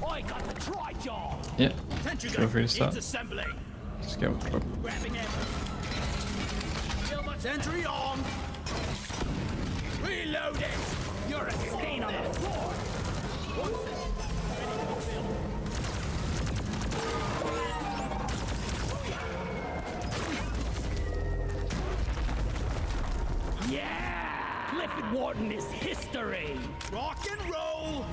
C: I got the try jaw.
D: Yeah.
C: Sentry
D: Feel free to start.
C: needs assembling.
D: Just go drop.
C: Grabbing ammo. Kill my sentry on. Reloading. You're a stain on the floor. Yeah! Clifford Wharton is history. Rock and roll.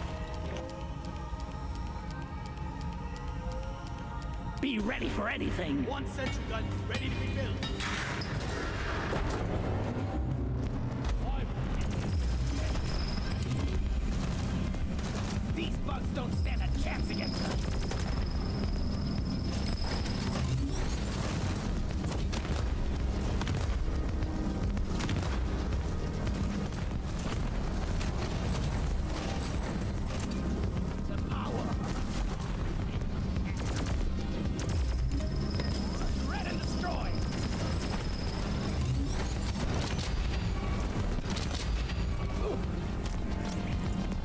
C: Be ready for anything. One sentry gun ready to be built. These bugs don't stand a chance against us. The power. Shred and destroy.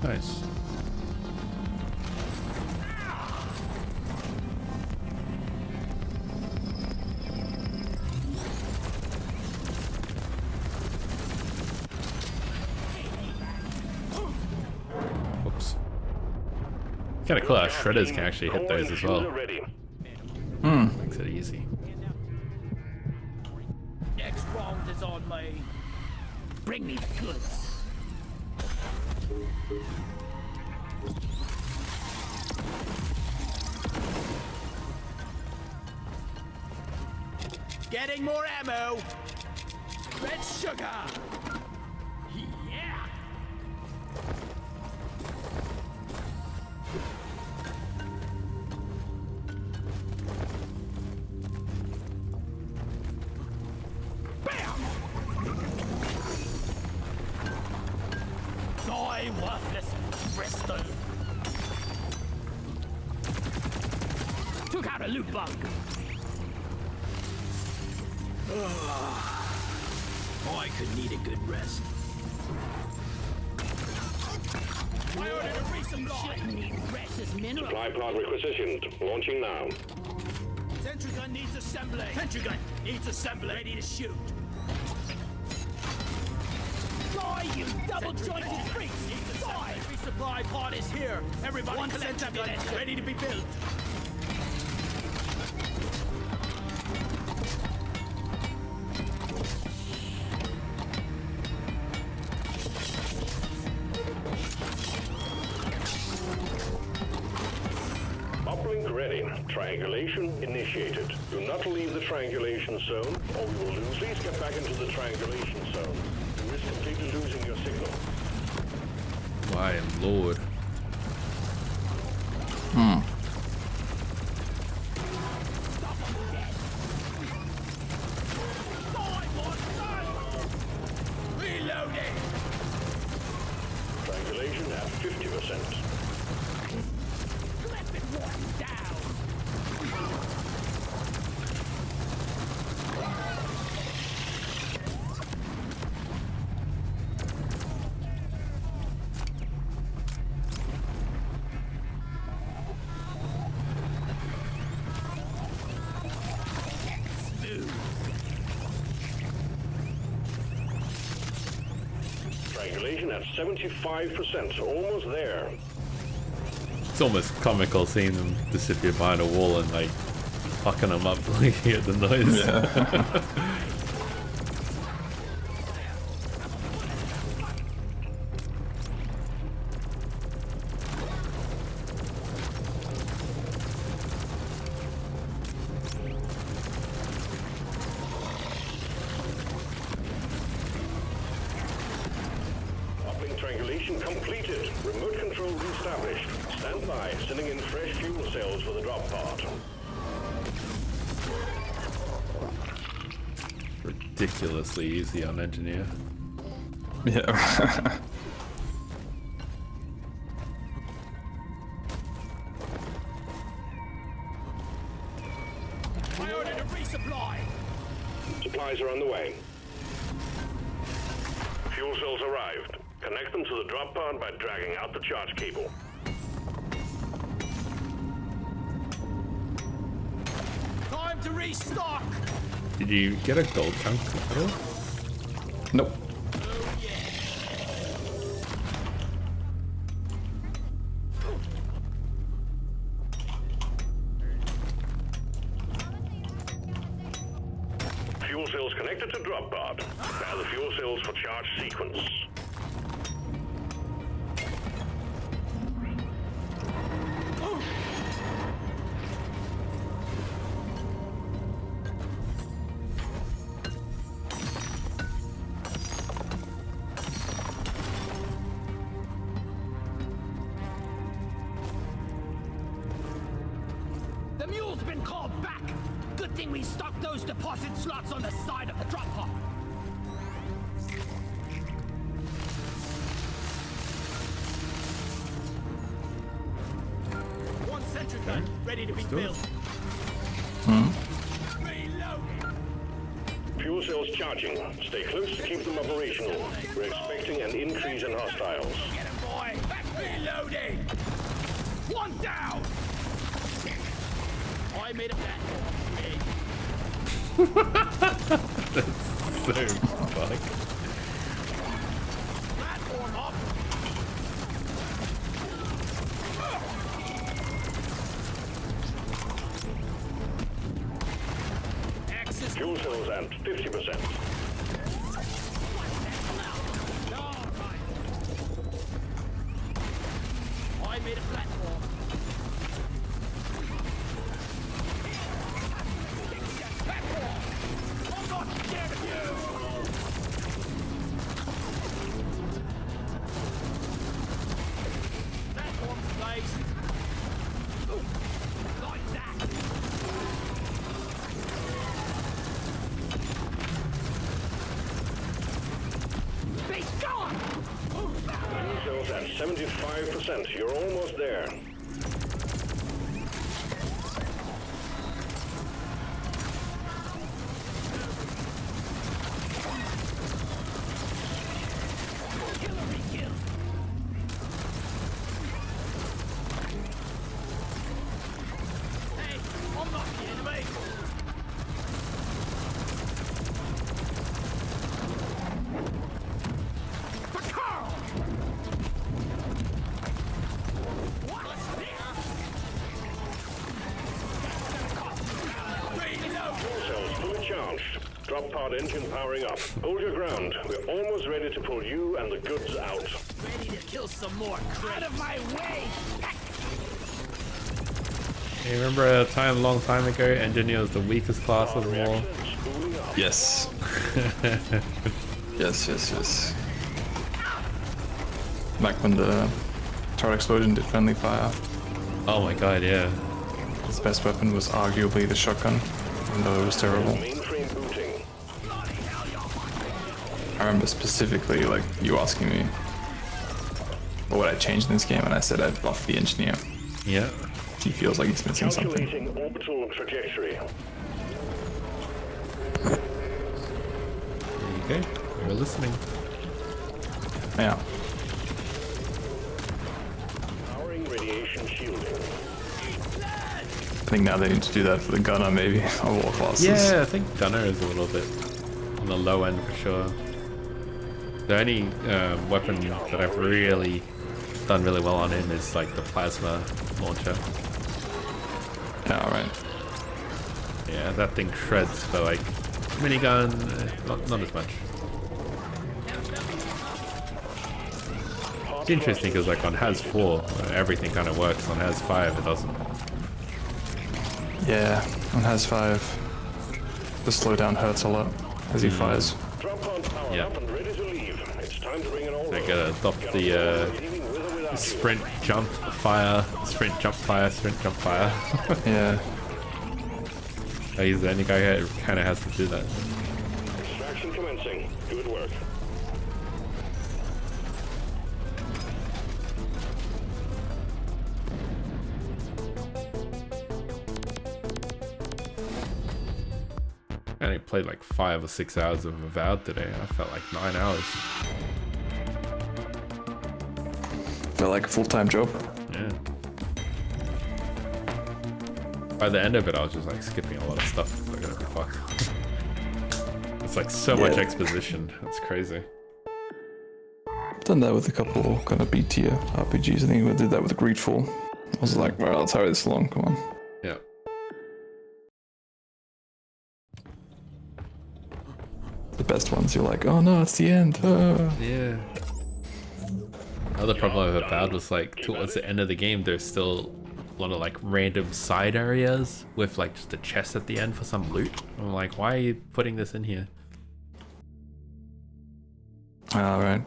B: Nice. Whoops. Kind of cool how shredders can actually hit those as well.
E: Ready.
B: Makes it easy.
C: Next round is on me. Bring me the goods. Getting more ammo. Red sugar. Yeah. Bam! Die, worthless Bristol. Took out a loot bug. I could need a good rest. I ordered a resupply. Need precious mineral.
E: Supply pod requisitioned. Launching now.
C: Sentry gun needs assembly. Sentry gun needs assembly. Ready to shoot. Die, you double-jointed freaks! Die! Resupply pod is here. Everybody, one sentry gun ready to be built.
E: Uplink ready. Triangulation initiated. Do not leave the triangulation zone, or we will lose. Please get back into the triangulation zone. To risk completely losing your signal.
B: My lord.
C: Reloading!
E: Triangulation at 50%.
C: Clip it one down!
E: Triangulation at 75%. Almost there.
B: It's almost comical seeing them disappear behind a wall and like fucking them up when you hear the noise.
E: Uplink triangulation completed. Remote control reestablished. Stand by, sending in fresh fuel cells for the drop pod.
B: Ridiculously easy on engineer.
D: Yeah.
C: I ordered a resupply!
E: Supplies are on the way. Fuel cells arrived. Connect them to the drop pod by dragging out the charge cable.
C: Time to restock!
B: Did you get a gold chunk at all?
D: Nope.
E: Fuel cells connected to drop pod. Now the fuel cells for charge sequence.
C: The mule's been called back! Good thing we stocked those deposit slots on the side of the drop pod. One sentry gun ready to be built. Reloading!
E: Fuel cells charging. Stay close to keep them operational. We're expecting an increase in hostiles.
C: Get him, boy! Back reloading! One down! I made a platform.
B: So fuck.
C: Platform up! Axis.
E: Fuel cells at 50%.
C: All right. I made a platform. Platform! I'm not scared of you! Platform's placed. Like that. Be gone!
E: Fuel cells at 75%. You're almost there.
C: Hillary kill. Hey, I'm not the enemy. For Carl! What's this? Reload!
E: Fuel cells fully charged. Drop pod engine powering up. Hold your ground. We're almost ready to pull you and the goods out.
C: Ready to kill some more. Out of my way!
B: You remember a long time ago, engineer was the weakest class of them all?
E: Reactor spooling up.
D: Yes. Yes. Back when the turret explosion did friendly fire,
B: Oh my god, yeah.
D: his best weapon was arguably the shotgun, even though it was terrible.
E: Mainframe booting.
D: I remember specifically, like, you asking me what would I change in this game, and I said I'd buff the engineer.
B: Yeah.
D: He feels like he's missing something.
E: Calculating orbital trajectory.
B: There you go. You're listening.
D: Yeah.
E: Powering radiation shielding.
D: I think now they need to do that for the gunner, maybe, of all classes.
B: Yeah, I think Gunner is a little bit on the low end for sure. The only weapon that I've really done really well on him is like the plasma launcher.
D: Yeah, alright.
B: Yeah, that thing shreds, but like minigun, not as much. It's interesting because like on Has 4, everything kind of works. On Has 5, it doesn't.
D: Yeah, on Has 5, the slowdown hurts a lot as he fires.
E: Drop pod powered
B: Yeah.
E: up and ready to leave. It's time to bring it all
B: They
E: out.
B: gotta adopt the
E: Leaving with or without you.
B: sprint, jump, fire, sprint, jump, fire, sprint, jump, fire.
D: Yeah.
B: He's the only guy who kind of has to do that.
E: Extraction commencing. Good work.
B: I only played like 5 or 6 hours of Avowed today. I felt like 9 hours.
D: Felt like a full-time job.
B: Yeah. By the end of it, I was just like skipping a lot of stuff. Like, what the fuck? It's like so much
D: Yeah.
B: exposition. That's crazy.
D: Done that with a couple kind of B tier RPGs. I think I did that with Greedfall. I was like, well, let's hurry this along. Come on.
B: Yeah.
D: The best ones, you're like, oh no, it's the end.
B: Yeah. Another problem with Avowed was like towards the end of the game, there's still a lot of like random side areas with like just a chest at the end for some loot. I'm like, why are you putting this in here?
D: Alright.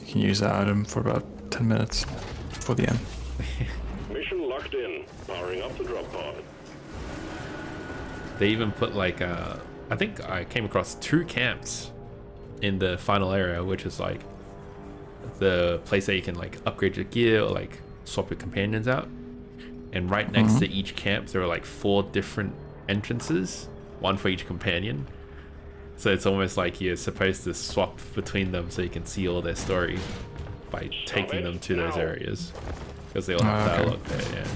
D: You can use that item for about 10 minutes before the end.
E: Mission locked in. Powering up the drop pod.
B: They even put like I think I came across 2 camps in the final area, which is like the place that you can like upgrade your gear or like swap your companions out. And right next to each camp there are like 4 different entrances, one for each companion. So it's almost like you're supposed to swap between them so you can see all their story by taking them to those areas, because they all have
D: Okay.
B: dialogue there. Yeah.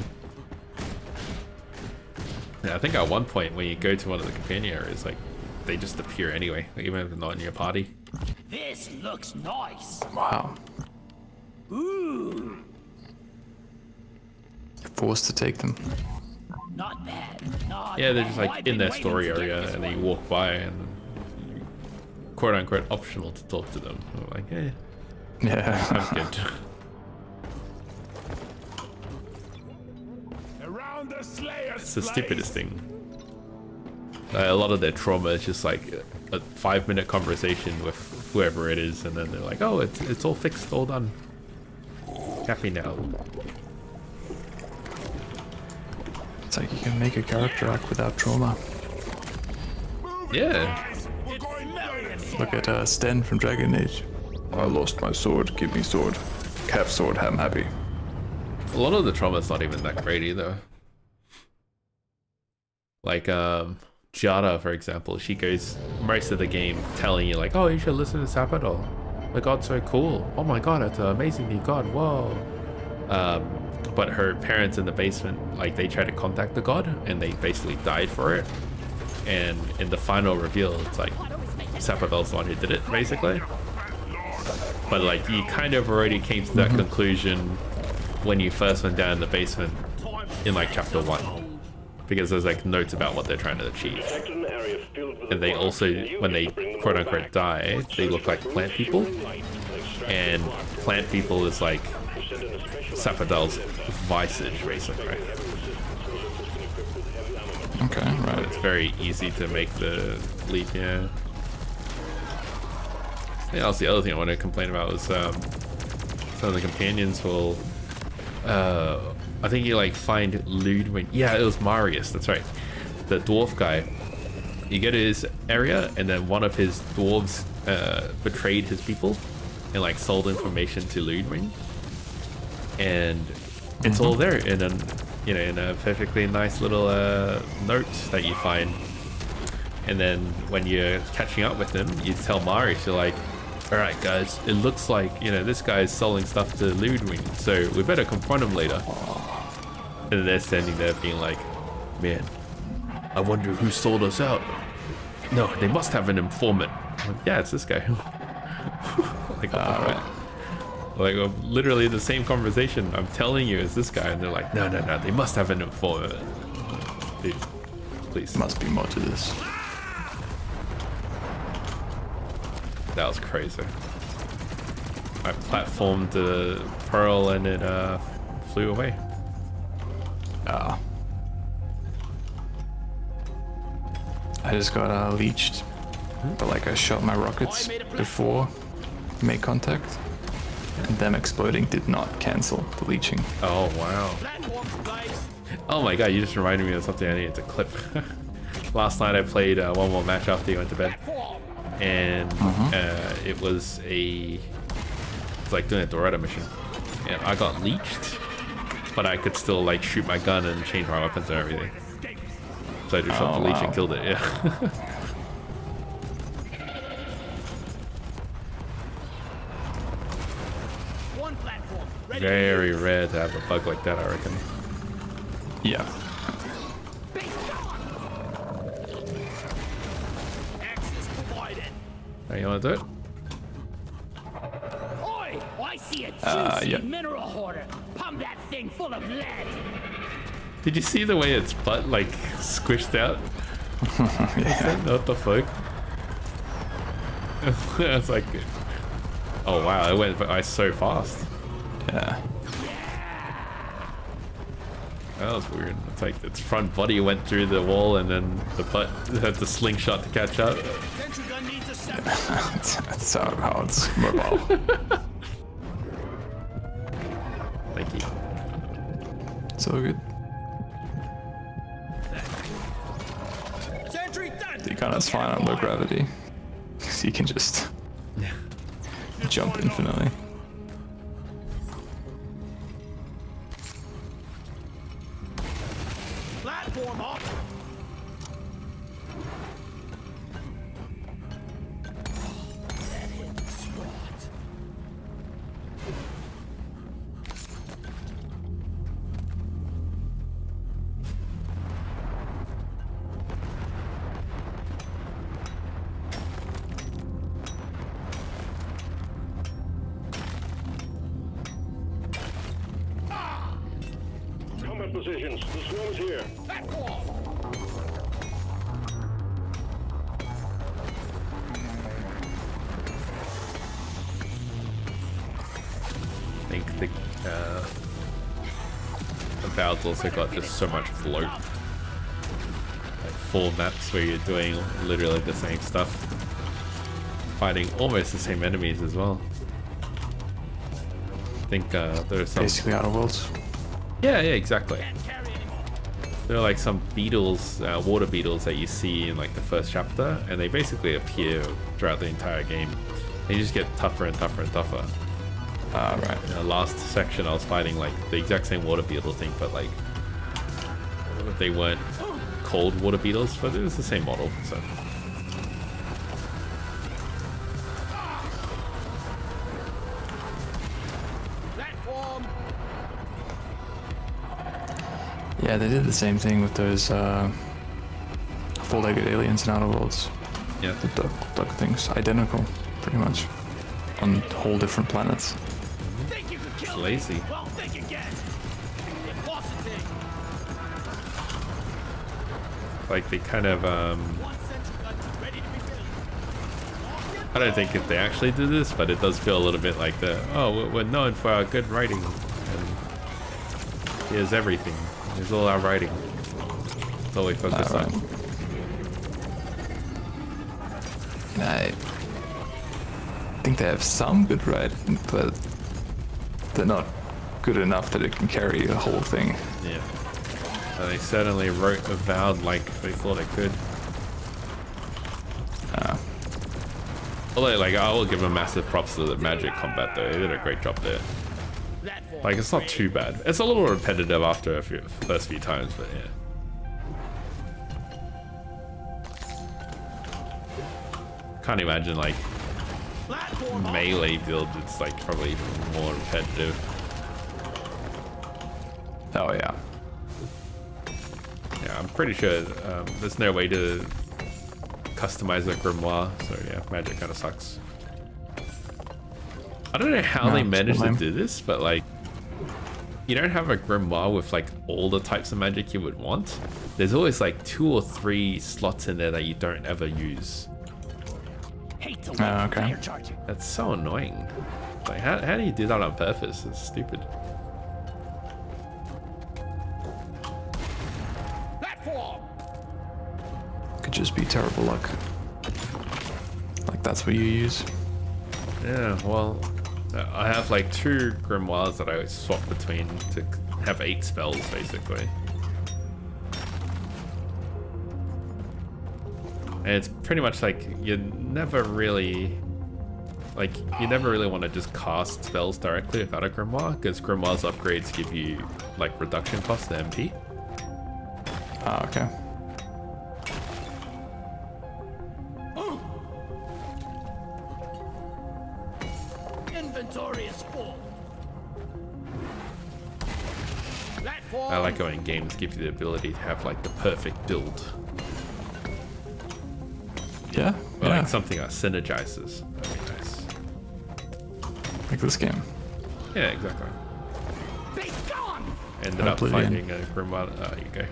B: Yeah, I think at one point when you go to one of the companion areas, like they just appear anyway, even if they're not in your party.
C: This looks nice.
D: Wow.
C: Ooh,
D: You're forced to take them.
C: not bad. Not
B: Yeah, they're
C: bad.
B: just
C: I've
B: like
C: been
B: in their
C: waiting
B: story
C: to get
B: area,
C: this
B: and then you
C: one.
B: walk by and quote unquote optional to talk to them. I'm like, eh,
D: Yeah.
B: I'm good.
G: Around the Slayer's
B: It's the
G: place.
B: stupidest thing. A lot of their trauma is just like a 5-minute conversation with whoever it is, and then they're like, oh, it's all fixed, all done. Happy now.
D: It's like you can make a character arc without trauma.
B: Yeah.
G: Guys, we're going millions.
D: Look at Sten from Dragon Age. I lost my sword, give me sword. Have sword, I'm happy.
B: A lot of the trauma's not even that great either. Like, Jada, for example, she goes most of the game telling you like, oh, you should listen to Sapadol. The god's so cool. Oh my god, it's an amazing new god, whoa. But her parents in the basement, like, they tried to contact the god and they basically died for it. And in the final reveal, it's like Sapadol's the one who did it, basically. But like, you kind of already came to that conclusion when you first went down in the basement in like chapter 1. Because there's like notes about what they're trying to achieve.
E: Detected an area filled with
B: And they
E: a
B: also,
E: You
B: when
E: need
B: they
E: to bring them
B: quote
E: all
B: unquote
E: back.
B: die, they look like plant people. And plant people is like Sapadol's visage, basically.
D: Okay, right.
B: It's very easy to make the leap, yeah. Yeah, that's the other thing I want to complain about was some of the companions will I think you like find Ludwig. Yeah, it was Marius, that's right. The dwarf guy. You go to his area and then one of his dwarves betrayed his people and like sold information to Ludwig. And it's all there in a, you know, in a perfectly nice little note that you find. And then when you're catching up with him, you tell Marius, you're like, all right, guys, it looks like, you know, this guy's selling stuff to Ludwig, so we better confront him later. And they're standing there being like, man, I wonder who sold us out. No, they must have an informant. I'm like, yeah, it's this guy. Like, like literally the same conversation. I'm telling you, it's this guy, and they're like, no, they must have an informant. Dude, please.
D: Must be more to this.
B: That was crazy. I platformed the pearl and it flew away.
D: I just got leeched, but like I shot my rockets before I made contact, and them exploding did not cancel the leeching.
B: Oh wow. Oh my god, you just reminded me of something I needed to clip. Last night I played one more match after you went to bed. And it was like doing a Doretta mission, and I got leeched, but I could still like shoot my gun and change my weapons and everything. So I just shot the leech and killed it. Yeah. Very rare to have a bug like that, I reckon.
D: Yeah.
B: Hey, you want to do it?
C: Oi! I see a juicy
D: yeah.
C: mineral hoarder. Pump that thing full of lead.
B: Did you see the way its butt like squished out?
D: Yeah.
B: What the fuck? It's like, oh wow, it went by so fast.
D: Yeah.
B: That was weird. It's like its front body went through the wall and then the butt had the slingshot to catch up.
D: That's how it's mobile.
B: Thank you.
D: It's all good. You can't fine on low gravity, so you can just jump infinitely.
C: Platform up.
E: Combat positions. The swarm is here.
B: I think the battle's also got just so much float. Like full maps where you're doing literally the same stuff. Fighting almost the same enemies as well. I think there's some...
D: Basically Outer Worlds.
B: Yeah, exactly. There are like some beetles, water beetles that you see in like the first chapter, and they basically appear throughout the entire game. And you just get tougher and tougher and tougher.
D: Right.
B: In the last section I was fighting like the exact same water beetle thing, but like they weren't called water beetles, but it was the same model, so.
D: Yeah, they did the same thing with those four-legged aliens in Outer Worlds.
B: Yeah.
D: The duck things, identical, pretty much, on whole different planets.
C: Think you could kill
B: Lazy.
C: me? Well, think again. Impossible.
B: Like they kind of
C: One sentry gun ready to be built.
B: I don't think if they actually do this, but it does feel a little bit like the, oh, we're known for our good writing, and here's everything. Here's all our writing. That's all we focus on.
D: I think they have some good writing, but they're not good enough that it can carry a whole thing.
B: Yeah. They certainly wrote Avowed like they thought it could. Although, like, I will give them massive props to the magic combat though. They did a great job there. Like, it's not too bad. It's a little repetitive after first few times, but yeah. Can't imagine, like, melee build, it's like probably even more repetitive.
D: Oh yeah.
B: Yeah, I'm pretty sure there's no way to customize a grimoire, so yeah, magic kind of sucks. I don't know how they managed to do this, but like, you don't have a grimoire with like all the types of magic you would want. There's always like 2 or 3 slots in there that you don't ever use.
D: Okay.
B: That's so annoying. Like, how do you do that on purpose? It's stupid.
D: Could just be terrible luck. Like that's what you use.
B: Yeah, well, I have like 2 grimoires that I always swap between to have 8 spells basically. And it's pretty much like you never really want to just cast spells directly without a grimoire, because grimoire's upgrades give you like reduction cost to MP.
D: Ah, okay.
C: Inventory is full.
B: I like when games give you the ability to have like the perfect build.
D: Yeah.
B: Or
D: Yeah.
B: like something that synergizes. That'd be nice.
D: Like this game.
B: Yeah, exactly.
C: Be gone!
B: Ended up
D: Oblivion.
B: finding a grimoire. Oh, there you go.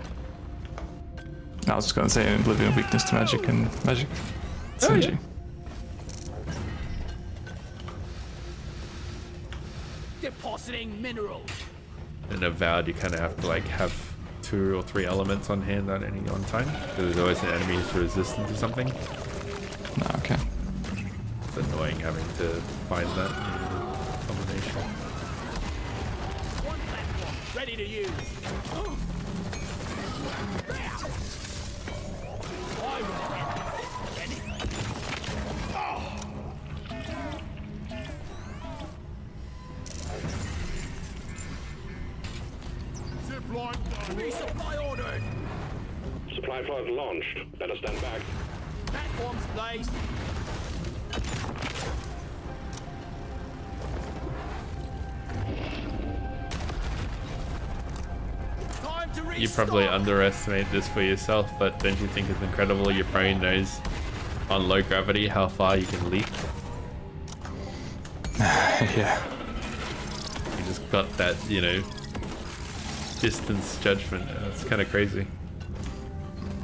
D: I was just gonna say Oblivion weakness to magic and magic
B: Oh,
D: synergy.
B: yeah.
C: Depositing minerals.
B: In Avowed, you kind of have to like have 2 or 3 elements on hand at any one time, because there's always an enemy who's resistant to something.
D: Ah, okay.
B: It's annoying having to find that combination.
C: One platform ready to use. I will anything. Resupply ordered.
E: Supply pod launched. Better stand back.
C: Platforms placed. Time to
B: You probably underestimate this for yourself, but don't you think it's incredible your brain knows on low gravity how far you can leap?
D: Yeah.
B: You just got that, you know, distance judgment. It's kind of crazy.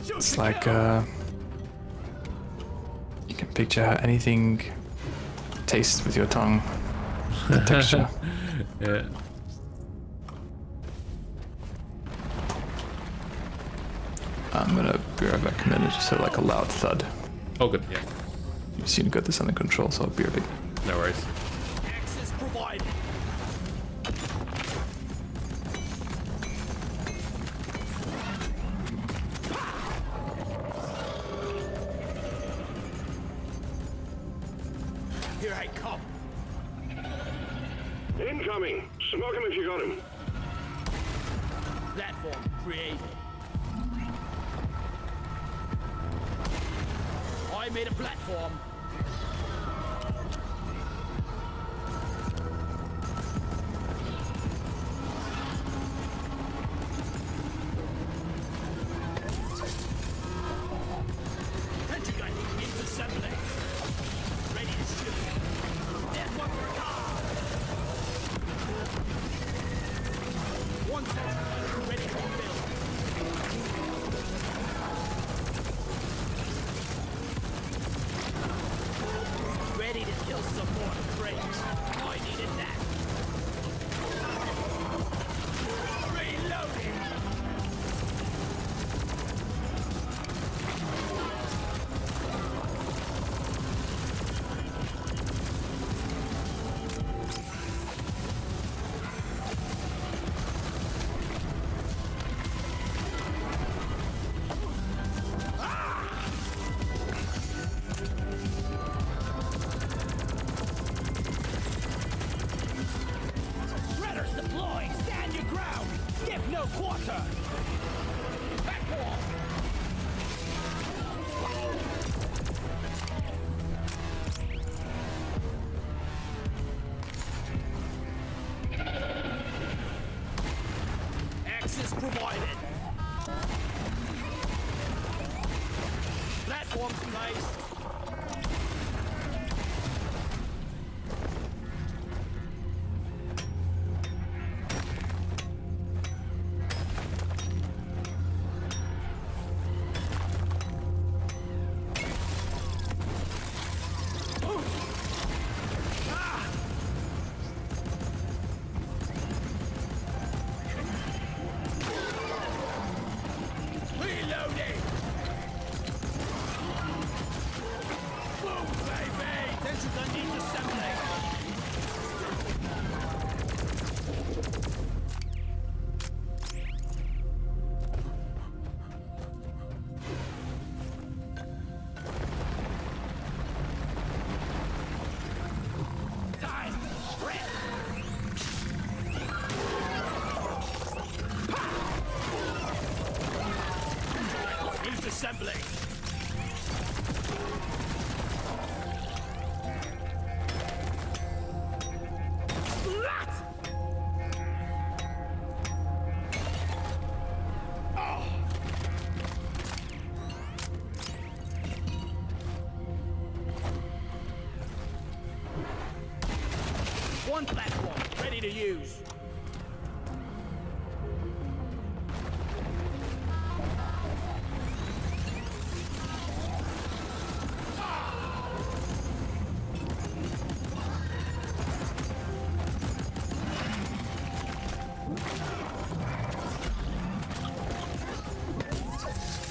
D: It's like you can picture how anything tastes with your tongue. The texture.
B: Yeah.
D: I'm gonna be right back, and then it just heard like a loud thud.
B: Oh, good. Yeah.
D: You seem to get this under control, so I'll be right back.
B: No worries.
C: access provided. Here I come.
E: Incoming. Smoke him if you got him.
C: Platform created. I made a platform. Pentagon disassembling. Ready to shoot. Network recall. One second. Ready to build. turn. Back wall. Access provided. Platform's placed. Reloading! Boom, baby! Tension gun needs assembly! Time! Red! Needs assembly! Rat! Oh! One platform, ready to use.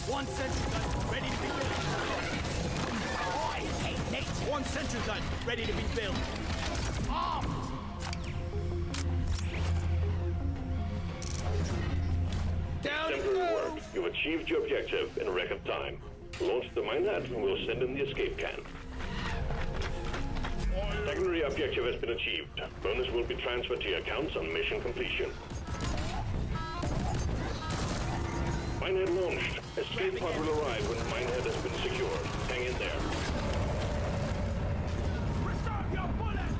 C: One sentry gun, ready to be built. I hate nature. One sentry gun, ready to be built. Armed! Down it
E: Exemplary
C: goes!
E: work. You've achieved your objective in record time. Launch the minehead and we'll send in the escape can. Secondary objective has been achieved. Bonus will be transferred to your accounts on mission completion. Minehead launched. Escape pod will arrive when minehead has been secured. Hang in there.
C: Restart your bullets!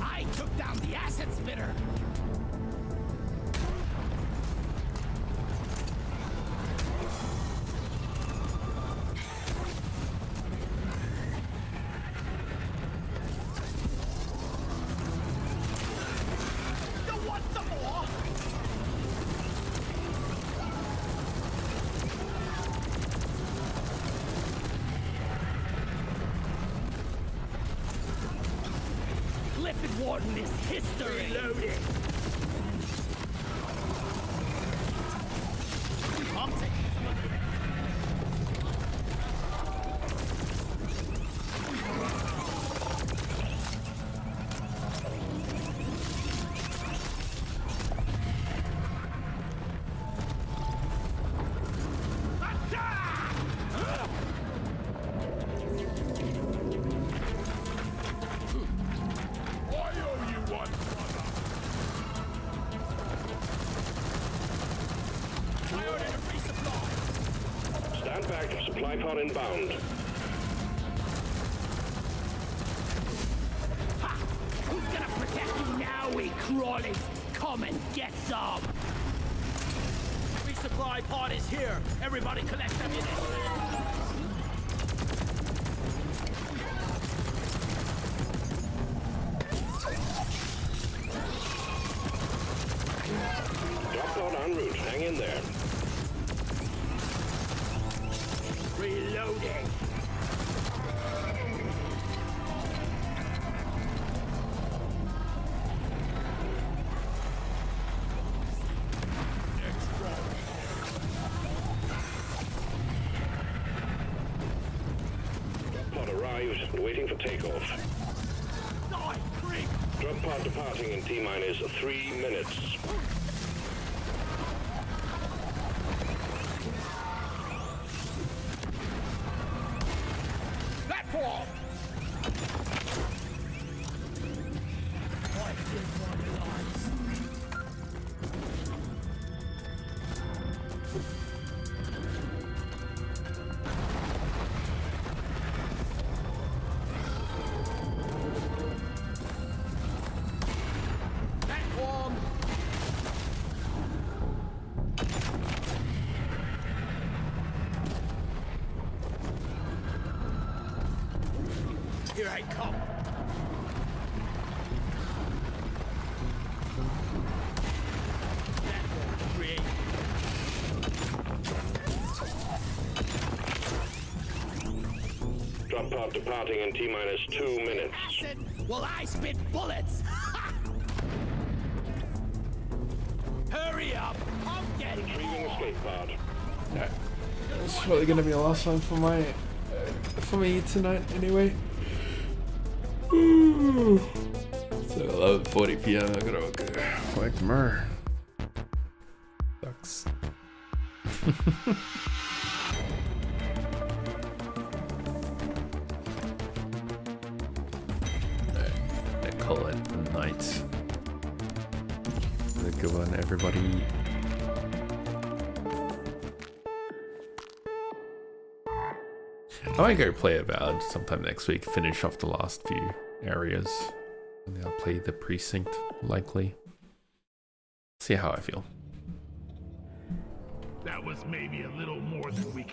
C: I took down the asset spitter! You want some more? Clifford Warden is history! Reloading! I'm taking some of it.
G: I owe you one, brother.
C: I ordered a resupply!
E: Stand back. Supply pod inbound.
C: Ha! Who's gonna protect you now, we crawlies? Come and get some! Resupply pod is here! Everybody collect ammunition!
E: Drop pod en route. Hang in there.
C: Reloading!
E: Pod arrives and waiting for takeoff.
C: Die, creep!
E: Drop pod departing in T-minus 3 minutes.
C: I come. That will create.
E: Drop pod departing in T-minus 2 minutes.
C: Acid? Well, I spit bullets. Hurry up! I'm getting
E: Retrieving escape pod.
B: Yeah. It's probably gonna be the last time for me tonight anyway. So 11:40 p.m. I gotta go work tomorrow. Sucks. I call it a night. Have a good one, everybody. I might go play Avowed sometime next week, finish off the last few areas, and then I'll play the Precinct, likely. See how I feel.
G: That was maybe a little more than we can.